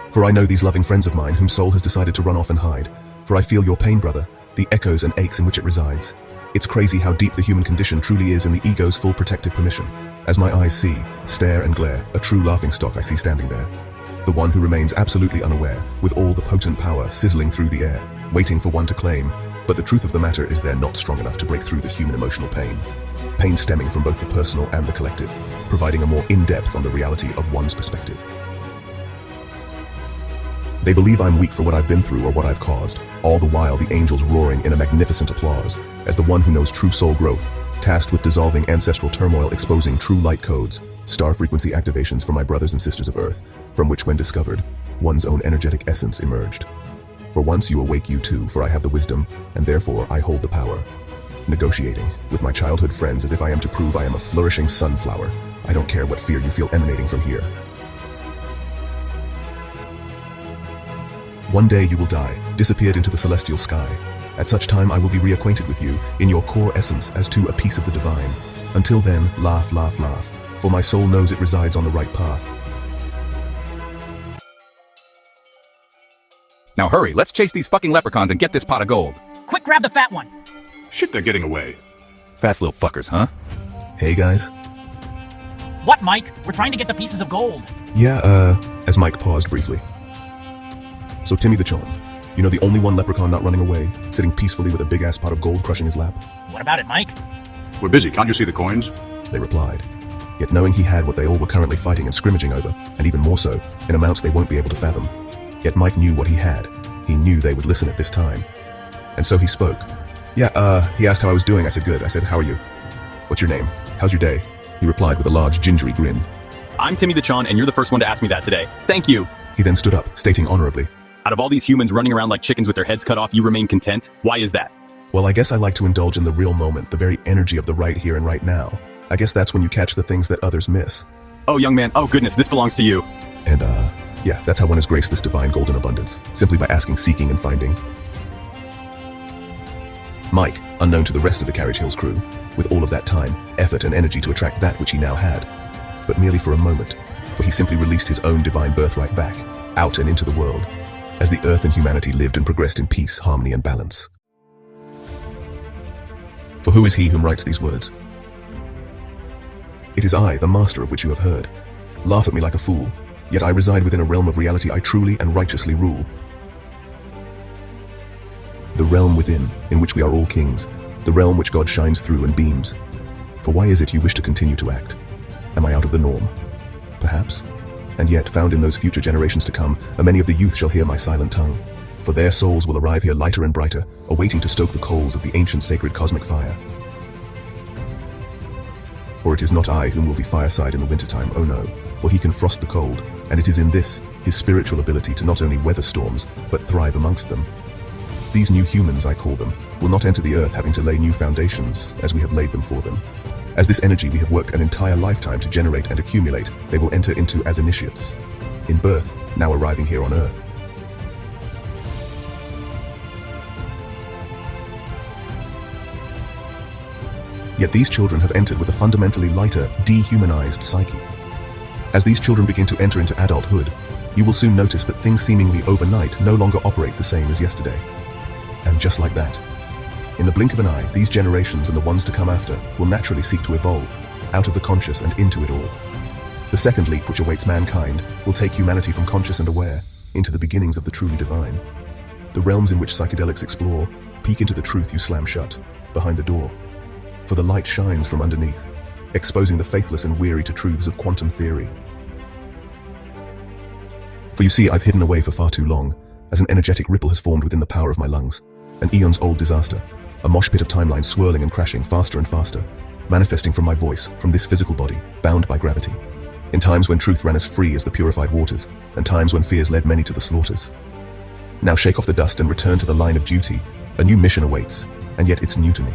For I know these loving friends of mine whom soul has decided to run off and hide. For I feel your pain, brother, the echoes and aches in which it resides. It's crazy how deep the human condition truly is in the ego's full protective permission. As my eyes see, stare and glare, a true laughingstock I see standing there. The one who remains absolutely unaware, with all the potent power sizzling through the air, waiting for one to claim. But the truth of the matter is they're not strong enough to break through the human emotional pain. Pain stemming from both the personal and the collective, providing a more in-depth on the reality of one's perspective. They believe I'm weak for what I've been through or what I've caused, all the while the angels roaring in a magnificent applause, as the one who knows true soul growth, tasked with dissolving ancestral turmoil, exposing true light codes, star frequency activations for my brothers and sisters of Earth, from which when discovered, one's own energetic essence emerged. For once you awake you too, for I have the wisdom, and therefore I hold the power. Negotiating with my childhood friends as if I am to prove I am a flourishing sunflower. I don't care what fear you feel emanating from here. One day you will die, disappeared into the celestial sky. At such time I will be reacquainted with you, in your core essence as to a piece of the divine. Until then, laugh, laugh, laugh, for my soul knows it resides on the right path. Now hurry, let's chase these fucking leprechauns and get this pot of gold. Quick, grab the fat one. Shit, they're getting away. Fast little fuckers, huh? Hey guys. What, Mike? We're trying to get the pieces of gold. Yeah, as Mike paused briefly. So Timmy the Chon, you know the only one leprechaun not running away, sitting peacefully with a big-ass pot of gold crushing his lap? What about it, Mike? We're busy, can't you see the coins? They replied. Yet knowing he had what they all were currently fighting and scrimmaging over, and even more so, in amounts they won't be able to fathom. Yet Mike knew what he had. He knew they would listen at this time. And so he spoke. Yeah, he asked how I was doing. I said good. I said, how are you? What's your name? How's your day? He replied with a large gingery grin. I'm Timmy the Chon, and you're the first one to ask me that today. Thank you. He then stood up, stating honorably. Out of all these humans running around like chickens with their heads cut off, you remain content? Why is that? Well, I guess I like to indulge in the real moment, the very energy of the right here and right now. I guess that's when you catch the things that others miss. Oh, young man. Oh, goodness, this belongs to you. And, yeah, that's how one has graced this divine golden abundance, simply by asking, seeking, and finding. Mike, unknown to the rest of the Carriage Hills crew, with all of that time, effort, and energy to attract that which he now had, but merely for a moment, for he simply released his own divine birthright back, out and into the world, as the earth and humanity lived and progressed in peace, harmony, and balance. For who is he whom writes these words? It is I, the master of which you have heard. Laugh at me like a fool, yet I reside within a realm of reality I truly and righteously rule. The realm within, in which we are all kings, the realm which God shines through and beams. For why is it you wish to continue to act? Am I out of the norm? Perhaps. And yet, found in those future generations to come, many of the youth shall hear my silent tongue. For their souls will arrive here lighter and brighter, awaiting to stoke the coals of the ancient sacred cosmic fire. For it is not I whom will be fireside in the wintertime, oh no, for he can frost the cold, and it is in this, his spiritual ability to not only weather storms, but thrive amongst them. These new humans, I call them, will not enter the earth having to lay new foundations, as we have laid them for them. As this energy we have worked an entire lifetime to generate and accumulate, they will enter into as initiates, in birth, now arriving here on earth. Yet these children have entered with a fundamentally lighter, dehumanized psyche. As these children begin to enter into adulthood, you will soon notice that things seemingly overnight no longer operate the same as yesterday. And just like that, in the blink of an eye, these generations and the ones to come after will naturally seek to evolve, out of the conscious and into it all. The second leap which awaits mankind will take humanity from conscious and aware into the beginnings of the truly divine. The realms in which psychedelics explore peek into the truth you slam shut, behind the door. For the light shines from underneath, exposing the faithless and weary to truths of quantum theory. For you see, I've hidden away for far too long, as an energetic ripple has formed within the power of my lungs. An eons-old disaster, a mosh pit of timelines swirling and crashing faster and faster, manifesting from my voice, from this physical body, bound by gravity. In times when truth ran as free as the purified waters, and times when fears led many to the slaughters. Now shake off the dust and return to the line of duty. A new mission awaits, and yet it's new to me.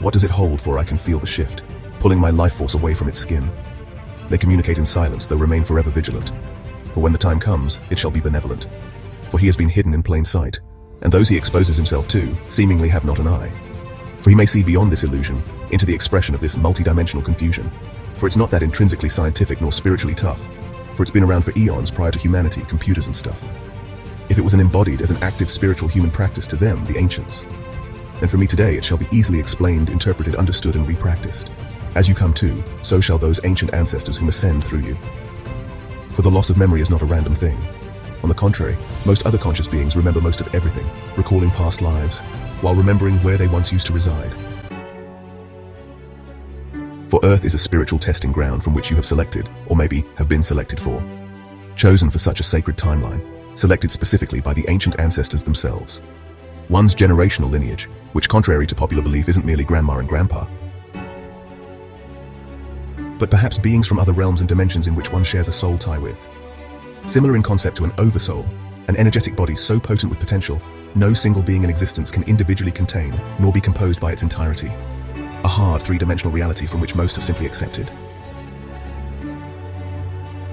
What does it hold? For I can feel the shift, pulling my life force away from its skin. They communicate in silence, though remain forever vigilant. For when the time comes, it shall be benevolent. For he has been hidden in plain sight, and those he exposes himself to seemingly have not an eye. For he may see beyond this illusion, into the expression of this multidimensional confusion. For it's not that intrinsically scientific nor spiritually tough, for it's been around for eons prior to humanity, computers and stuff. If it was embodied as an active spiritual human practice to them, the ancients, then for me today it shall be easily explained, interpreted, understood and repracticed. As you come to, so shall those ancient ancestors whom ascend through you. For the loss of memory is not a random thing. On the contrary, most other conscious beings remember most of everything, recalling past lives, while remembering where they once used to reside. For Earth is a spiritual testing ground from which you have selected, or maybe have been selected for. Chosen for such a sacred timeline, selected specifically by the ancient ancestors themselves. One's generational lineage, which contrary to popular belief isn't merely grandma and grandpa, but perhaps beings from other realms and dimensions in which one shares a soul tie with. Similar in concept to an oversoul, an energetic body so potent with potential, no single being in existence can individually contain, nor be composed by its entirety. A hard three-dimensional reality from which most have simply accepted.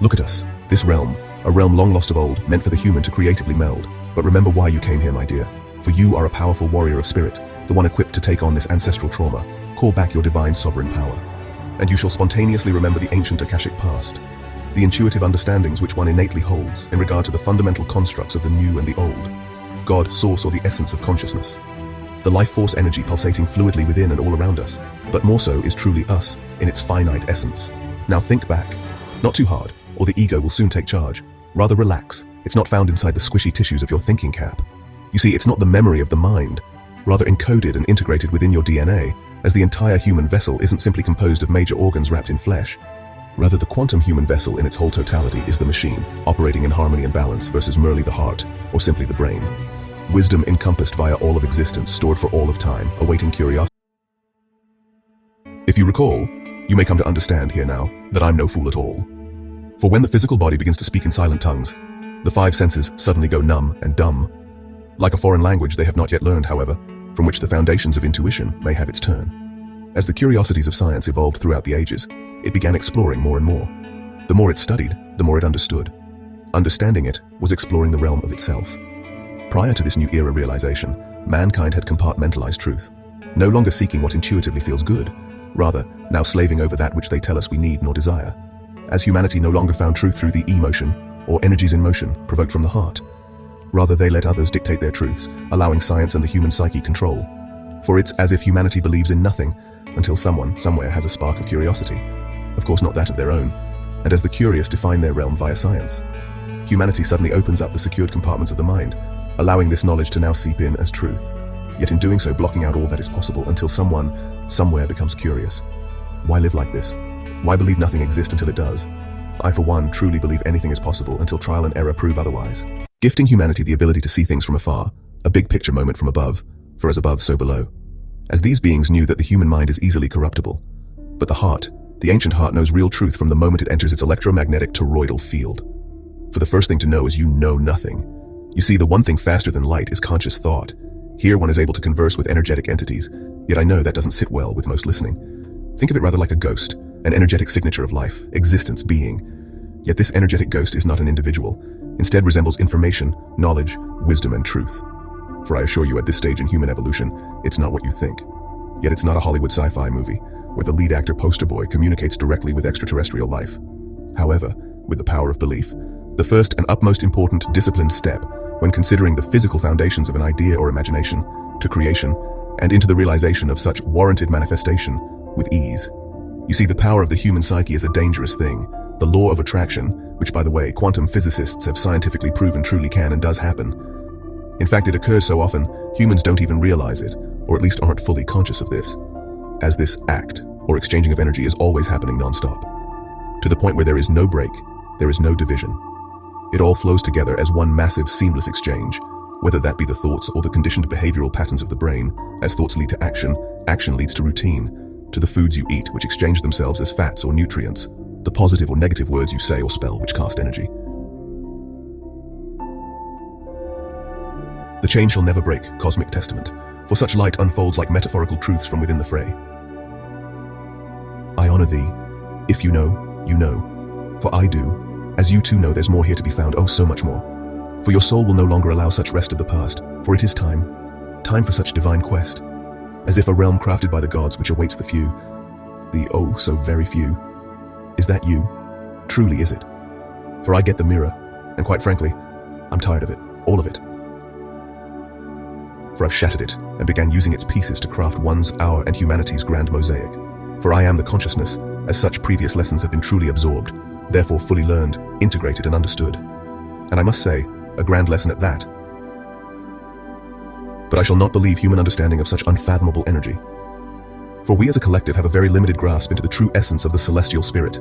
Look at us, this realm, a realm long lost of old, meant for the human to creatively meld. But remember why you came here, my dear, for you are a powerful warrior of spirit, the one equipped to take on this ancestral trauma. Call back your divine sovereign power, and you shall spontaneously remember the ancient Akashic past, the intuitive understandings which one innately holds in regard to the fundamental constructs of the new and the old, God, source or the essence of consciousness. The life force energy pulsating fluidly within and all around us, but more so is truly us in its finite essence. Now think back, not too hard, or the ego will soon take charge. Rather relax, it's not found inside the squishy tissues of your thinking cap. You see, it's not the memory of the mind, rather encoded and integrated within your DNA, as the entire human vessel isn't simply composed of major organs wrapped in flesh. Rather, the quantum human vessel in its whole totality is the machine, operating in harmony and balance versus merely the heart, or simply the brain. Wisdom encompassed via all of existence, stored for all of time, awaiting curiosity. If you recall, you may come to understand here now that I'm no fool at all. For when the physical body begins to speak in silent tongues, the five senses suddenly go numb and dumb. Like a foreign language they have not yet learned, however, from which the foundations of intuition may have its turn. As the curiosities of science evolved throughout the ages, it began exploring more and more. The more it studied, the more it understood. Understanding it was exploring the realm of itself. Prior to this new era realization, mankind had compartmentalized truth, no longer seeking what intuitively feels good, rather, now slaving over that which they tell us we need nor desire. As humanity no longer found truth through the emotion, or energies in motion, provoked from the heart. Rather, they let others dictate their truths, allowing science and the human psyche control. For it's as if humanity believes in nothing, until someone, somewhere has a spark of curiosity. Of course not that of their own, and as the curious define their realm via science, humanity suddenly opens up the secured compartments of the mind, allowing this knowledge to now seep in as truth, yet in doing so blocking out all that is possible until someone, somewhere becomes curious. Why live like this? Why believe nothing exists until it does? I, for one, truly believe anything is possible until trial and error prove otherwise. Gifting humanity the ability to see things from afar, a big picture moment from above, for as above, so below. As these beings knew that the human mind is easily corruptible, but the heart, the ancient heart knows real truth from the moment it enters its electromagnetic toroidal field. For the first thing to know is you know nothing. You see, the one thing faster than light is conscious thought. Here one is able to converse with energetic entities, yet I know that doesn't sit well with most listening. Think of it rather like a ghost, an energetic signature of life, existence, being. Yet this energetic ghost is not an individual, instead resembles information, knowledge, wisdom, and truth. For I assure you at this stage in human evolution, it's not what you think. Yet it's not a Hollywood sci-fi movie, where the lead actor poster boy communicates directly with extraterrestrial life. However, with the power of belief, the first and utmost important disciplined step when considering the physical foundations of an idea or imagination, to creation, and into the realization of such warranted manifestation with ease. You see, the power of the human psyche is a dangerous thing. The law of attraction, which by the way, quantum physicists have scientifically proven truly can and does happen. In fact, it occurs so often, humans don't even realize it, or at least aren't fully conscious of this, as this act, or exchanging of energy is always happening non-stop. To the point where there is no break, there is no division. It all flows together as one massive, seamless exchange, whether that be the thoughts or the conditioned behavioral patterns of the brain. As thoughts lead to action, action leads to routine, to the foods you eat, which exchange themselves as fats or nutrients, the positive or negative words you say or spell, which cast energy. The chain shall never break, cosmic testament, for such light unfolds like metaphorical truths from within the fray. I honor thee. If you know, you know. For I do. As you too know, there's more here to be found, oh so much more. For your soul will no longer allow such rest of the past, for it is time for such divine quest. As if a realm crafted by the gods which awaits the few, the oh so very few. Is that you? Truly is it? For I get the mirror, and quite frankly, I'm tired of it, all of it. For I've shattered it, and began using its pieces to craft one's, our, and humanity's grand mosaic. For I am the consciousness, as such previous lessons have been truly absorbed, therefore fully learned, integrated and understood. And I must say, a grand lesson at that. But I shall not believe human understanding of such unfathomable energy. For we as a collective have a very limited grasp into the true essence of the celestial spirit.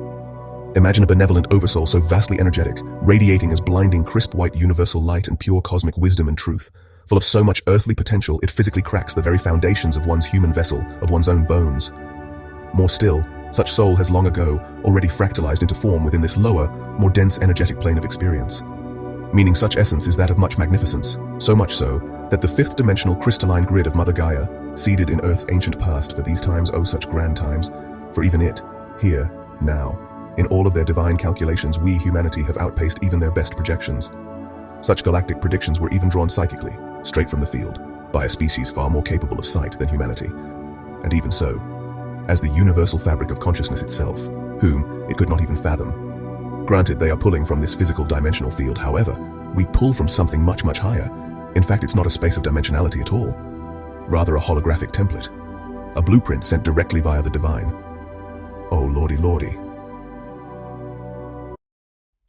Imagine a benevolent oversoul so vastly energetic, radiating as blinding crisp white universal light and pure cosmic wisdom and truth, full of so much earthly potential it physically cracks the very foundations of one's human vessel, of one's own bones. More still, such soul has long ago already fractalized into form within this lower, more dense energetic plane of experience. Meaning such essence is that of much magnificence, so much so, that the fifth dimensional crystalline grid of Mother Gaia, seated in Earth's ancient past for these times, oh such grand times, for even it, here, now, in all of their divine calculations, we, humanity, have outpaced even their best projections. Such galactic predictions were even drawn psychically, straight from the field, by a species far more capable of sight than humanity. And even so, as the universal fabric of consciousness itself, whom it could not even fathom. Granted, they are pulling from this physical dimensional field, however, we pull from something much, much higher. In fact, it's not a space of dimensionality at all. Rather a holographic template. A blueprint sent directly via the divine. Oh lordy lordy.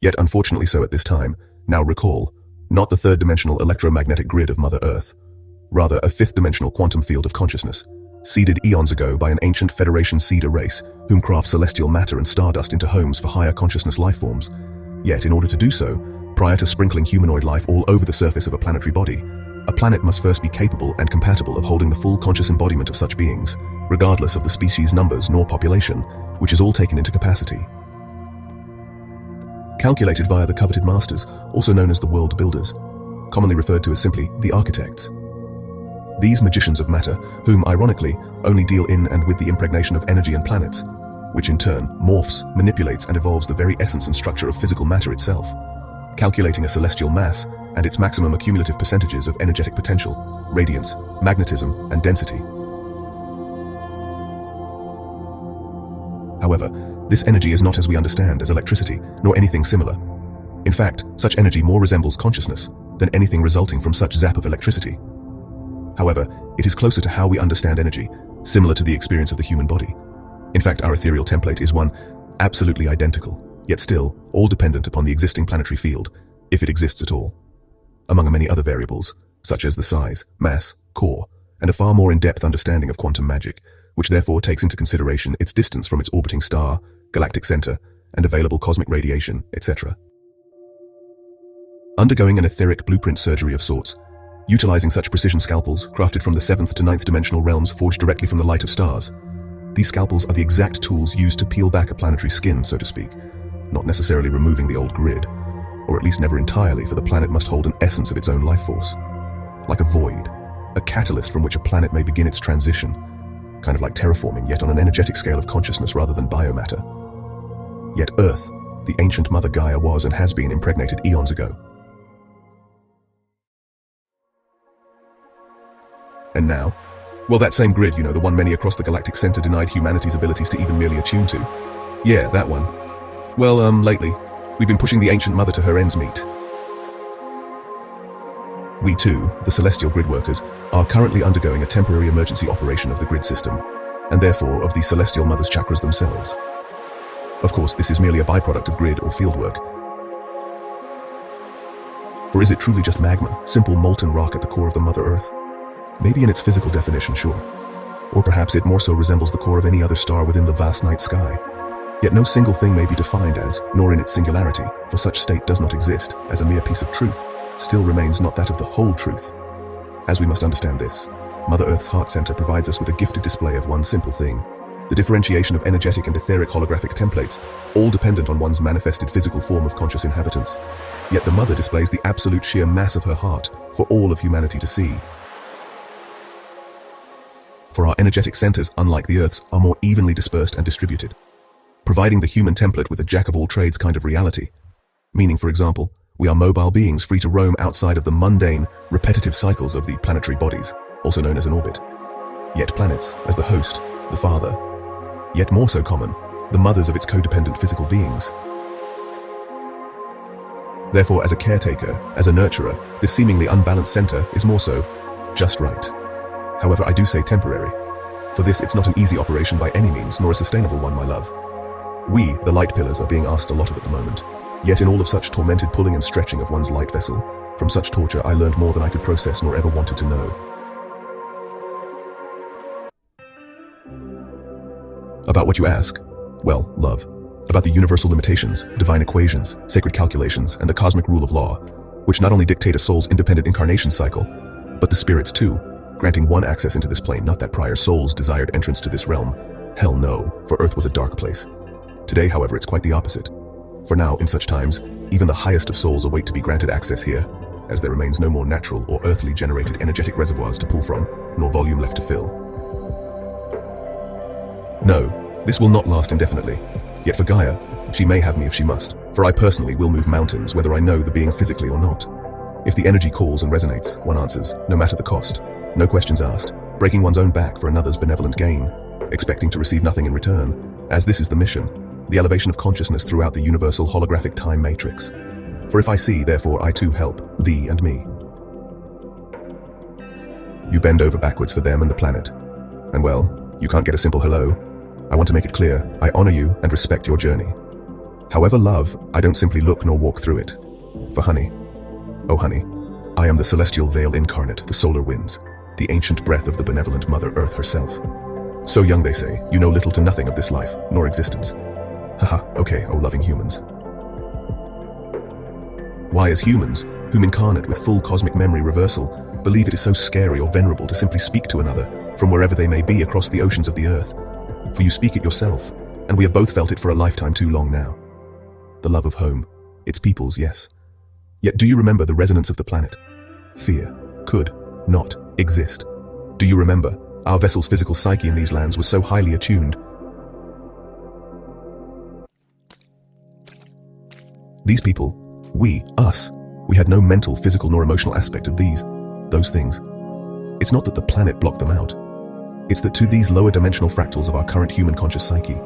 Yet unfortunately so at this time, now recall, not the third-dimensional electromagnetic grid of Mother Earth, rather a fifth-dimensional quantum field of consciousness, seeded eons ago by an ancient Federation seeder race whom craft celestial matter and stardust into homes for higher consciousness life forms. Yet in order to do so, prior to sprinkling humanoid life all over the surface of a planetary body, a planet must first be capable and compatible of holding the full conscious embodiment of such beings, regardless of the species numbers nor population, which is all taken into capacity. Calculated via the coveted masters, also known as the world builders, commonly referred to as simply the architects. These magicians of matter, whom ironically only deal in and with the impregnation of energy and planets, which in turn morphs, manipulates and evolves the very essence and structure of physical matter itself, calculating a celestial mass and its maximum accumulative percentages of energetic potential, radiance, magnetism and density. However, this energy is not as we understand as electricity, nor anything similar. In fact, such energy more resembles consciousness than anything resulting from such zap of electricity. However, it is closer to how we understand energy, similar to the experience of the human body. In fact, our ethereal template is one absolutely identical, yet still all dependent upon the existing planetary field, if it exists at all, among many other variables, such as the size, mass, core, and a far more in-depth understanding of quantum magic, which therefore takes into consideration its distance from its orbiting star, galactic center, and available cosmic radiation, etc. Undergoing an etheric blueprint surgery of sorts, utilizing such precision scalpels crafted from the 7th to 9th dimensional realms forged directly from the light of stars. These scalpels are the exact tools used to peel back a planetary skin, so to speak, not necessarily removing the old grid, or at least never entirely, for the planet must hold an essence of its own life force. Like a void, a catalyst from which a planet may begin its transition, kind of like terraforming, yet on an energetic scale of consciousness rather than biomatter. Yet Earth, the ancient Mother Gaia, was and has been impregnated eons ago. And now? Well, that same grid, you know, the one many across the galactic center denied humanity's abilities to even merely attune to. Yeah, that one. Well, lately, we've been pushing the ancient mother to her ends meet. We too, the celestial grid workers, are currently undergoing a temporary emergency operation of the grid system, and therefore of the celestial mother's chakras themselves. Of course, this is merely a byproduct of grid or field work. For is it truly just magma, simple molten rock at the core of the Mother Earth? Maybe in its physical definition, sure. Or perhaps it more so resembles the core of any other star within the vast night sky. Yet no single thing may be defined as, nor in its singularity, for such state does not exist, as a mere piece of truth, still remains not that of the whole truth. As we must understand this, Mother Earth's heart center provides us with a gifted display of one simple thing: the differentiation of energetic and etheric holographic templates, all dependent on one's manifested physical form of conscious inhabitants. Yet the Mother displays the absolute sheer mass of her heart for all of humanity to see. For our energetic centers, unlike the Earth's, are more evenly dispersed and distributed, providing the human template with a jack-of-all-trades kind of reality. Meaning, for example, we are mobile beings free to roam outside of the mundane, repetitive cycles of the planetary bodies, also known as an orbit. Yet planets, as the host, the father, yet more so common, the mothers of its codependent physical beings. Therefore, as a caretaker, as a nurturer, this seemingly unbalanced center is more so just right. However, I do say temporary. For this, it's not an easy operation by any means, nor a sustainable one, my love. We, the light pillars, are being asked a lot of at the moment. Yet in all of such tormented pulling and stretching of one's light vessel, from such torture I learned more than I could process nor ever wanted to know. About what you ask? Well, love. About the universal limitations, divine equations, sacred calculations, and the cosmic rule of law, which not only dictate a soul's independent incarnation cycle, but the spirit's too, granting one access into this plane, not that prior soul's desired entrance to this realm. Hell no, for Earth was a dark place. Today, however, it's quite the opposite. For now, in such times, even the highest of souls await to be granted access here, as there remains no more natural or earthly generated energetic reservoirs to pull from, nor volume left to fill. No, this will not last indefinitely. Yet for Gaia, she may have me if she must, for I personally will move mountains whether I know the being physically or not. If the energy calls and resonates, one answers, no matter the cost, no questions asked, breaking one's own back for another's benevolent gain, expecting to receive nothing in return, as this is the mission, the elevation of consciousness throughout the universal holographic time matrix. For if I see, therefore I too help, thee and me. You bend over backwards for them and the planet. And well, you can't get a simple hello. I want to make it clear, I honor you and respect your journey. However, love, I don't simply look nor walk through it. For honey, oh honey, I am the celestial veil incarnate, the solar winds, the ancient breath of the benevolent Mother Earth herself. So young, they say, you know little to nothing of this life, nor existence. Haha, okay, oh loving humans. Why, as humans, whom incarnate with full cosmic memory reversal, believe it is so scary or venerable to simply speak to another, from wherever they may be across the oceans of the earth? For you speak it yourself, and we have both felt it for a lifetime too long now. The love of home, its peoples, yes. Yet do you remember the resonance of the planet? Fear could not exist. Do you remember, our vessel's physical psyche in these lands was so highly attuned. These people, we, us, we had no mental, physical, nor emotional aspect of those things. It's not that the planet blocked them out. It's that to these lower dimensional fractals of our current human conscious psyche,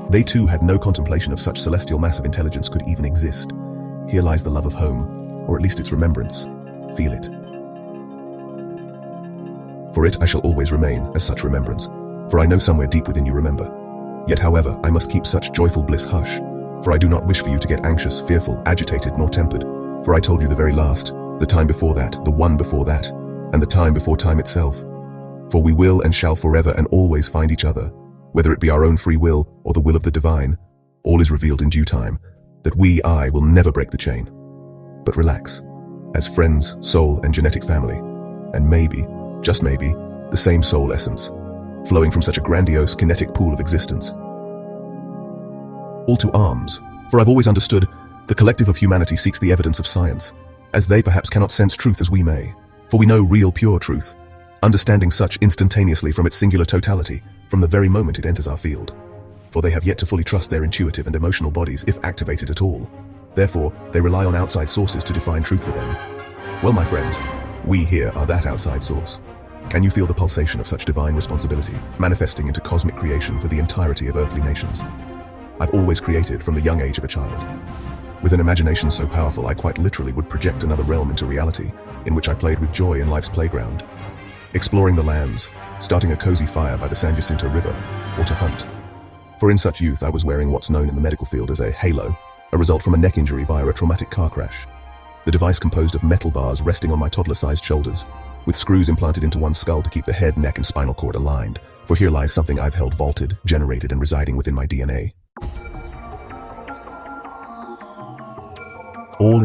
they too had no contemplation of such celestial massive intelligence could even exist. Here lies the love of home, or at least its remembrance. Feel it. For it I shall always remain as such remembrance, for I know somewhere deep within you remember. Yet however, I must keep such joyful bliss hush, for I do not wish for you to get anxious, fearful, agitated, nor tempered, for I told you the very last, the time before that, the one before that, and the time before time itself. For we will and shall forever and always find each other, whether it be our own free will or the will of the divine. All is revealed in due time, that I will never break the chain. But relax, as friends, soul, and genetic family, and maybe, just maybe, the same soul essence, flowing from such a grandiose kinetic pool of existence. All to arms, for I've always understood, the collective of humanity seeks the evidence of science, as they perhaps cannot sense truth as we may, for we know real pure truth, understanding such instantaneously from its singular totality, from the very moment it enters our field. For they have yet to fully trust their intuitive and emotional bodies, if activated at all. Therefore, they rely on outside sources to define truth for them. Well, my friends, we here are that outside source. Can you feel the pulsation of such divine responsibility, manifesting into cosmic creation for the entirety of earthly nations? I've always created from the young age of a child. With an imagination so powerful, I quite literally would project another realm into reality, in which I played with joy in life's playground. Exploring the lands, starting a cozy fire by the San Jacinto River, or to hunt. For in such youth I was wearing what's known in the medical field as a halo, a result from a neck injury via a traumatic car crash. The device composed of metal bars resting on my toddler-sized shoulders, with screws implanted into one's skull to keep the head, neck, and spinal cord aligned, for here lies something I've held vaulted, generated, and residing within my DNA.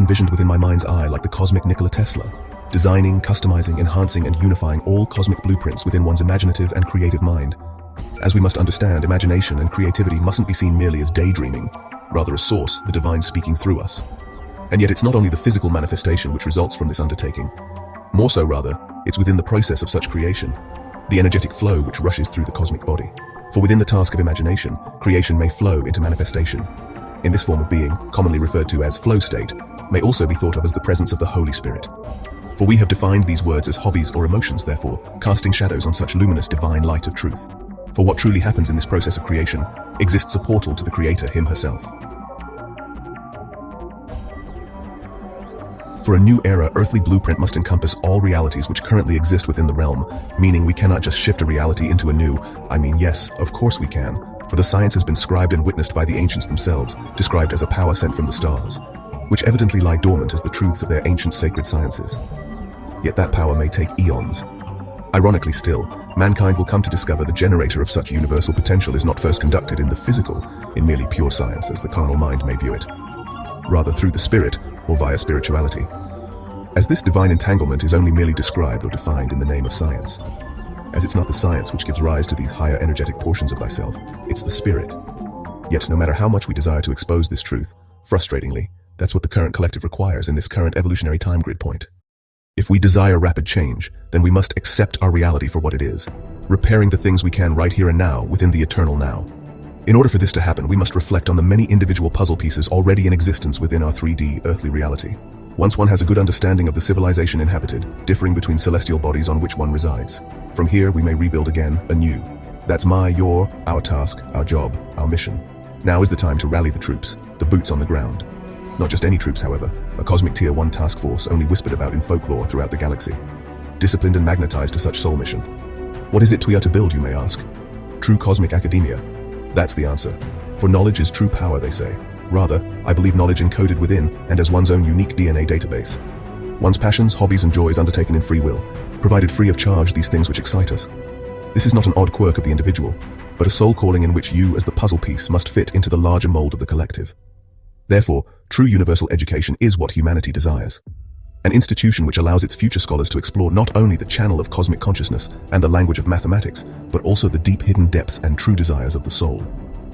envisioned within my mind's eye like the cosmic Nikola Tesla, designing, customizing, enhancing, and unifying all cosmic blueprints within one's imaginative and creative mind. As we must understand, imagination and creativity mustn't be seen merely as daydreaming, rather a source, the divine speaking through us. And yet it's not only the physical manifestation which results from this undertaking. More so, rather, it's within the process of such creation, the energetic flow which rushes through the cosmic body. For within the task of imagination, creation may flow into manifestation. In this form of being, commonly referred to as flow state, may also be thought of as the presence of the Holy Spirit. For we have defined these words as hobbies or emotions, therefore, casting shadows on such luminous divine light of truth. For what truly happens in this process of creation exists a portal to the Creator, Him herself. For a new era, earthly blueprint must encompass all realities which currently exist within the realm, meaning we cannot just shift a reality into a new, yes, of course we can, for the science has been scribed and witnessed by the ancients themselves, described as a power sent from the stars, which evidently lie dormant as the truths of their ancient sacred sciences. Yet that power may take eons. Ironically still, mankind will come to discover the generator of such universal potential is not first conducted in the physical, in merely pure science as the carnal mind may view it, rather through the spirit or via spirituality. As this divine entanglement is only merely described or defined in the name of science. As it's not the science which gives rise to these higher energetic portions of thyself, it's the spirit. Yet no matter how much we desire to expose this truth, frustratingly, that's what the current collective requires in this current evolutionary time grid point. If we desire rapid change, then we must accept our reality for what it is, repairing the things we can right here and now within the eternal now. In order for this to happen, we must reflect on the many individual puzzle pieces already in existence within our 3D earthly reality. Once one has a good understanding of the civilization inhabited, differing between celestial bodies on which one resides, from here we may rebuild again, anew. That's our task, our job, our mission. Now is the time to rally the troops, the boots on the ground. Not just any troops, however, a cosmic Tier 1 task force only whispered about in folklore throughout the galaxy. Disciplined and magnetized to such soul mission. What is it we are to build, you may ask? True cosmic academia. That's the answer. For knowledge is true power, they say. Rather, I believe knowledge encoded within and as one's own unique DNA database. One's passions, hobbies, and joys undertaken in free will, provided free of charge these things which excite us. This is not an odd quirk of the individual, but a soul calling in which you as the puzzle piece must fit into the larger mold of the collective. Therefore, true universal education is what humanity desires. An institution which allows its future scholars to explore not only the channel of cosmic consciousness and the language of mathematics, but also the deep hidden depths and true desires of the soul.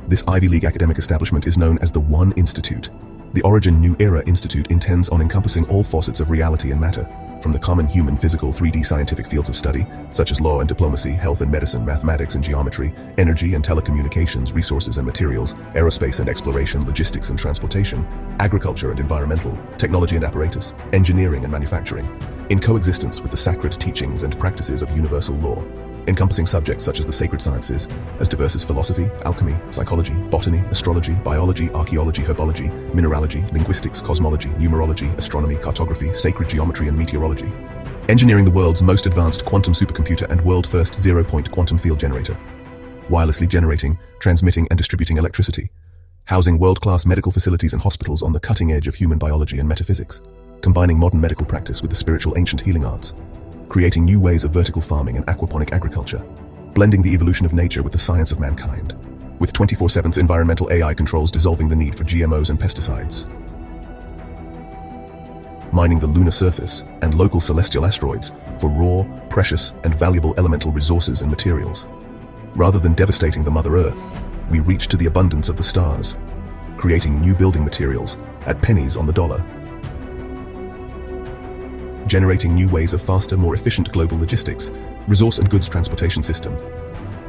This Ivy League academic establishment is known as the One Institute. The Origin New Era Institute intends on encompassing all facets of reality and matter, from the common human physical 3D scientific fields of study, such as law and diplomacy, health and medicine, mathematics and geometry, energy and telecommunications, resources and materials, aerospace and exploration, logistics and transportation, agriculture and environmental, technology and apparatus, engineering and manufacturing, in coexistence with the sacred teachings and practices of universal law, encompassing subjects such as the sacred sciences, as diverse as philosophy, alchemy, psychology, botany, astrology, biology, archaeology, herbology, mineralogy, linguistics, cosmology, numerology, astronomy, cartography, sacred geometry and meteorology. Engineering the world's most advanced quantum supercomputer and world-first zero-point quantum field generator. Wirelessly generating, transmitting and distributing electricity. Housing world-class medical facilities and hospitals on the cutting edge of human biology and metaphysics. Combining modern medical practice with the spiritual ancient healing arts. Creating new ways of vertical farming and aquaponic agriculture, blending the evolution of nature with the science of mankind, with 24/7 environmental AI controls dissolving the need for GMOs and pesticides, mining the lunar surface and local celestial asteroids for raw, precious, and valuable elemental resources and materials. Rather than devastating the Mother Earth, we reach to the abundance of the stars, creating new building materials at pennies on the dollar, generating new ways of faster, more efficient global logistics, resource and goods transportation system,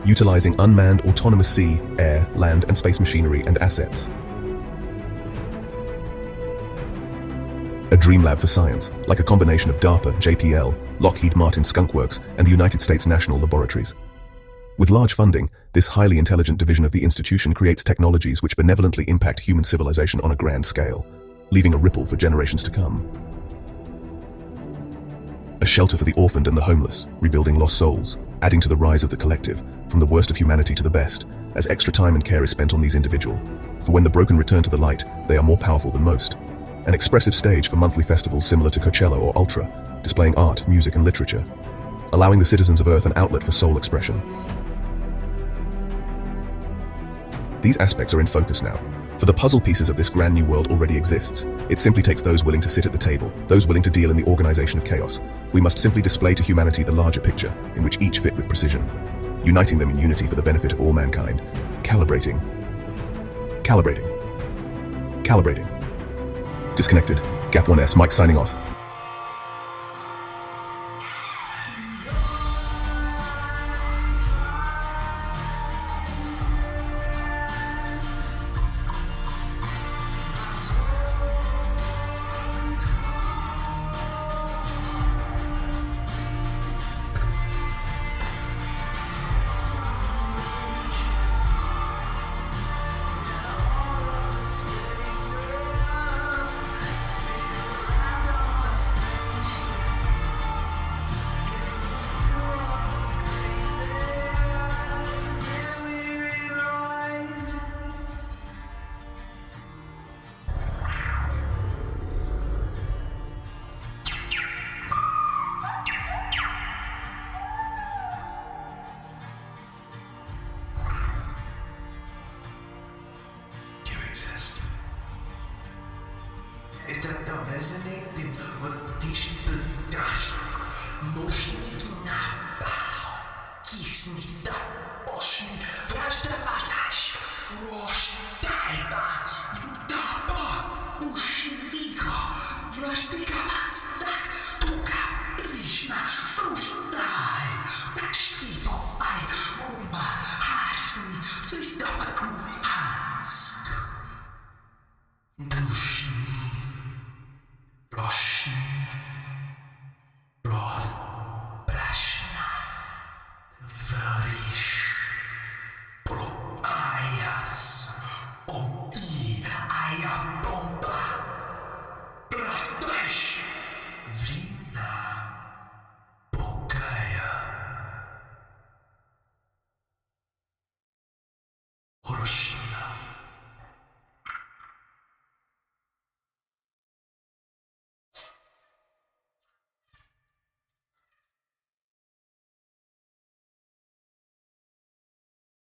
utilizing unmanned autonomous sea, air, land and space machinery and assets. A dream lab for science, like a combination of DARPA, JPL, Lockheed Martin Skunk Works, and the United States National Laboratories. With large funding, this highly intelligent division of the institution creates technologies which benevolently impact human civilization on a grand scale, leaving a ripple for generations to come. A shelter for the orphaned and the homeless, rebuilding lost souls, adding to the rise of the collective, from the worst of humanity to the best, as extra time and care is spent on these individuals. For when the broken return to the light, they are more powerful than most. An expressive stage for monthly festivals similar to Coachella or Ultra, displaying art, music and literature, allowing the citizens of Earth an outlet for soul expression. These aspects are in focus now, For the puzzle pieces of this grand new world already exists. It simply takes those willing to sit at the table, those willing to deal in the organization of chaos. We must simply display to humanity the larger picture, in which each fit with precision, uniting them in unity for the benefit of all mankind. Calibrating. Disconnected. Gap 1S, Mike signing off. Is that the resonating rotation